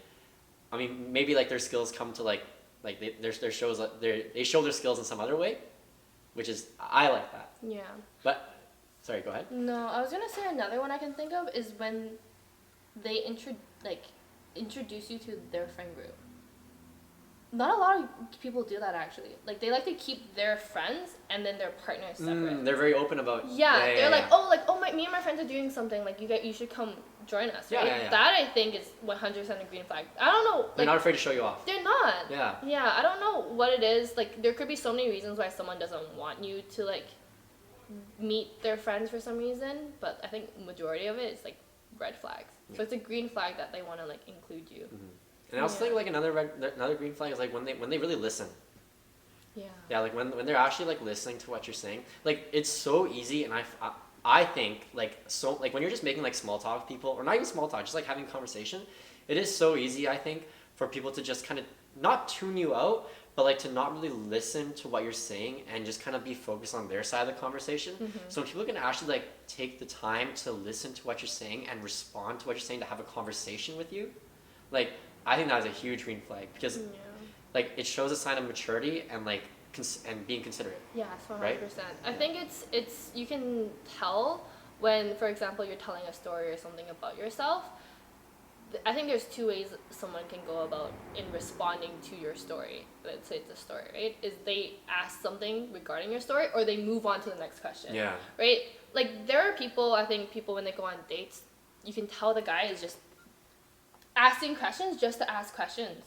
I mean, maybe like their skills come to like their shows they show their skills in some other way, which is I like that. Yeah. But sorry, go ahead. No, I was gonna say another one I can think of is when they introduce you to their friend group. Not a lot of people do that actually. Like they like to keep their friends and then their partners separate. They're very open about. They're like, me and my friends are doing something. Like you should come join us. Right? Yeah. That I think is 100% a green flag. I don't know. They're not afraid to show you off. They're not. Yeah. Yeah, I don't know what it is. Like there could be so many reasons why someone doesn't want you to like meet their friends for some reason, but I think majority of it is like red flags. So it's a green flag that they want to like include you. And I also think like another green flag is like when they really listen. Yeah. Yeah, like when they're actually like listening to what you're saying. Like it's so easy, and I think like so like when you're just making like small talk with people, or not even small talk, just like having conversation, it is so easy I think for people to just kind of not tune you out, but like to not really listen to what you're saying and just kind of be focused on their side of the conversation. So when people can actually like take the time to listen to what you're saying and respond to what you're saying, to have a conversation with you, like I think that is a huge green flag, because like it shows a sign of maturity and like and being considerate. Yeah, 100%. Right? I think it's you can tell when, for example, you're telling a story or something about yourself. I think there's two ways someone can go about in responding to your story. Let's say it's a story, right? Is they ask something regarding your story, or they move on to the next question. Yeah. Right? Like there are people when they go on dates, you can tell the guy is just asking questions just to ask questions.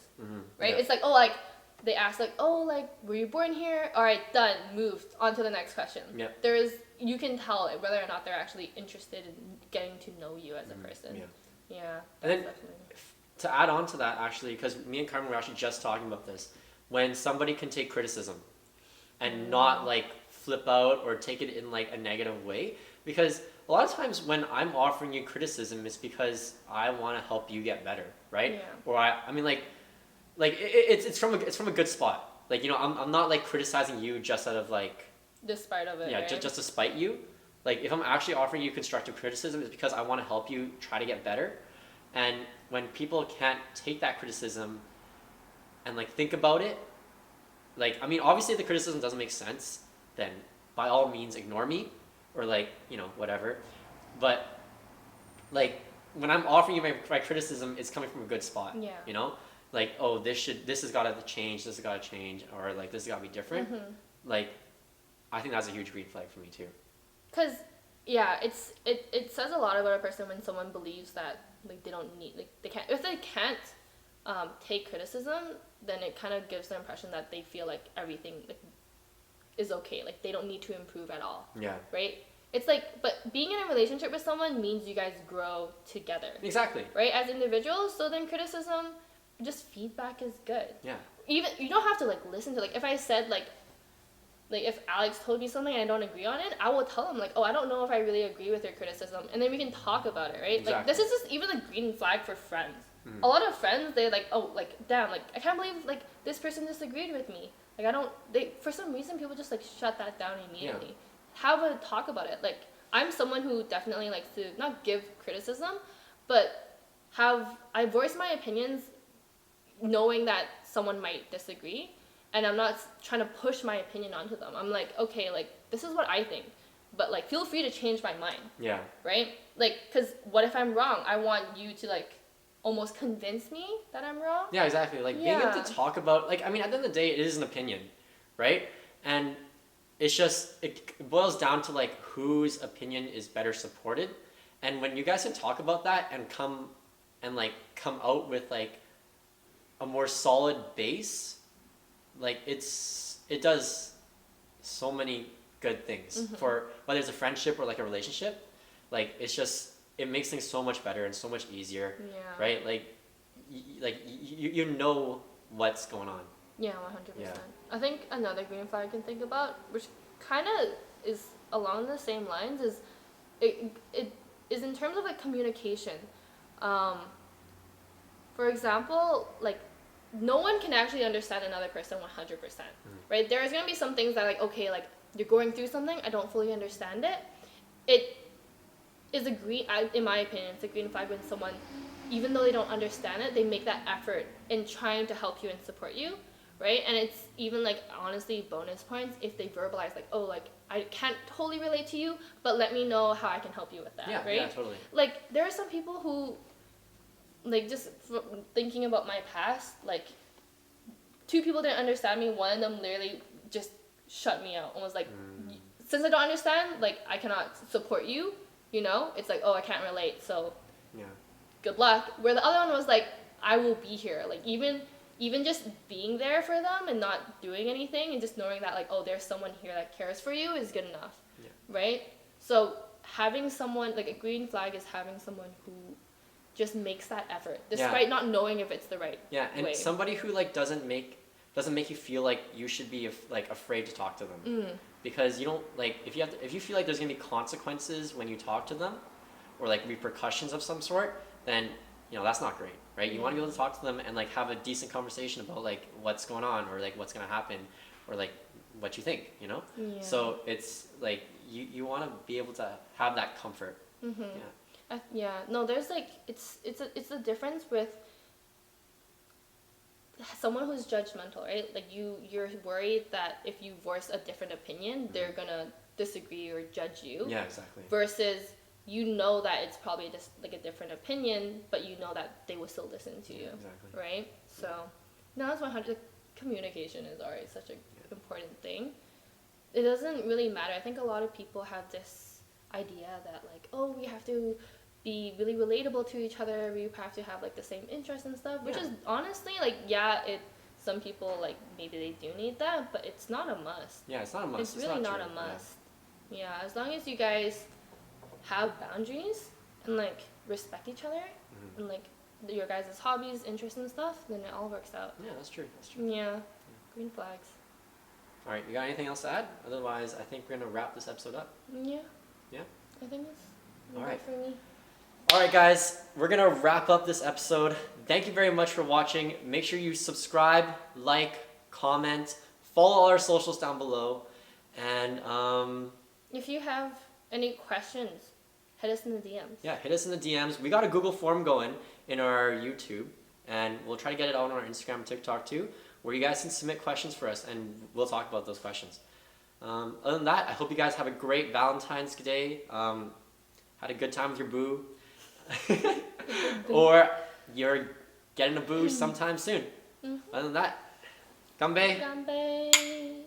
Right? Yeah. It's like, oh, like they ask like, oh, like were you born here? All right, done, moved on to the next question. Yeah. You can tell whether or not they're actually interested in getting to know you as a person. Yeah. And then definitely. to add on to that, actually, because me and Carmen were actually just talking about this, when somebody can take criticism and not like flip out or take it in like a negative way, because a lot of times when I'm offering you criticism, it's because I want to help you get better, right? Yeah. Or I mean like it's from a good spot. Like, you know, I'm not like criticizing you just out of like, Despite of it, yeah, right? just to spite you. Like, if I'm actually offering you constructive criticism, it's because I want to help you try to get better. And when people can't take that criticism and like think about it, like, I mean, obviously if the criticism doesn't make sense, then by all means ignore me, or like, you know, whatever. But like, when I'm offering you my criticism, it's coming from a good spot. Yeah. You know, like, oh, this has got to change, this has got to change, or like this has got to be different. Like, I think that's a huge green flag for me too. Because, yeah, it says a lot about a person when someone believes that, like, they don't need, like, if they can't take criticism, then it kind of gives the impression that they feel like everything, like, is okay. Like, they don't need to improve at all. Yeah. Right? It's like, but being in a relationship with someone means you guys grow together. Exactly. Right? As individuals, so then criticism, just feedback is good. Yeah. Even, you don't have to, like, listen to, like, if I said, like, if Alex told me something and I don't agree on it, I will tell him, like, oh, I don't know if I really agree with your criticism. And then we can talk about it, right? Exactly. Like, this is just even a green flag for friends. A lot of friends, they're like, oh, like, damn, like, I can't believe, like, this person disagreed with me. Like, for some reason, people just, like, shut that down immediately. Yeah. Have a talk about it. Like, I'm someone who definitely likes to not give criticism, but I voice my opinions knowing that someone might disagree. And I'm not trying to push my opinion onto them. I'm like, okay, like, this is what I think. But, like, feel free to change my mind. Yeah. Right? Like, because what if I'm wrong? I want you to, like, almost convince me that I'm wrong. Yeah, exactly. Like, being able to talk about, like, I mean, at the end of the day, it is an opinion, right? And it's just, it boils down to, like, whose opinion is better supported. And when you guys can talk about that and come out with, like, a more solid base, like, it does so many good things for whether it's a friendship or like a relationship. Like, it makes things so much better and so much easier. Yeah. Right? Like, you know what's going on. Yeah, 100%. Yeah. I think another green flag I can think about, which kind of is along the same lines, is it is in terms of, like, communication. For example, like, no one can actually understand another person 100%, right? There's going to be some things that, like, okay, like, you're going through something, I don't fully understand it. It is in my opinion, it's a green flag when someone, even though they don't understand it, they make that effort in trying to help you and support you, right? And it's even, like, honestly, bonus points if they verbalize, like, oh, like, I can't totally relate to you, but let me know how I can help you with that, right? Yeah, totally. Like, there are some people who, like, just thinking about my past, like, 2 people didn't understand me. One of them literally just shut me out and was like, since I don't understand, like, I cannot support you, you know? It's like, oh, I can't relate, so good luck. Where the other one was like, I will be here. Like, even just being there for them and not doing anything and just knowing that, like, oh, there's someone here that cares for you is good enough, right? So having someone, like, a green flag is having someone who just makes that effort despite not knowing if it's the right and way. Somebody who, like, doesn't make you feel like you should be like afraid to talk to them, because you don't, like, if you feel like there's gonna be consequences when you talk to them, or like repercussions of some sort, then, you know, that's not great, right? You want to be able to talk to them and, like, have a decent conversation about, like, what's going on, or like what's gonna happen, or like what you think, you know. So it's like you want to be able to have that comfort. No, there's, like, it's a difference with someone who's judgmental, right? Like, you're worried that if you voice a different opinion, they're gonna disagree or judge you. Yeah, exactly. Versus, you know that it's probably just, like, a different opinion, but you know that they will still listen to you. Exactly. Right? So, no, that's 100. Communication is already such an important thing. It doesn't really matter. I think a lot of people have this idea that, like, oh, we have to be really relatable to each other, we have to have, like, the same interests and stuff, which is honestly, like, some people, like, maybe they do need that, but it's not a must. Yeah, it's not a must. It's really not a must. Yeah, as long as you guys have boundaries and, like, respect each other and, like, your guys' hobbies, interests and stuff, then it all works out. Yeah, that's true. Yeah. Green flags. All right, you got anything else to add? Otherwise, I think we're gonna wrap this episode up. Yeah. Yeah. I think it's all right for me. All right, guys, we're going to wrap up this episode. Thank you very much for watching. Make sure you subscribe, like, comment, follow all our socials down below, and if you have any questions, hit us in the DMs. yeah, hit us in the DMs. We got a Google form going in our YouTube, and we'll try to get it out on our Instagram and TikTok too, where you guys can submit questions for us, and we'll talk about those questions. Other than that, I hope you guys have a great Valentine's Day. Had a good time with your boo. Or you're getting a boo sometime soon. Other than that, Gambe. Gambe.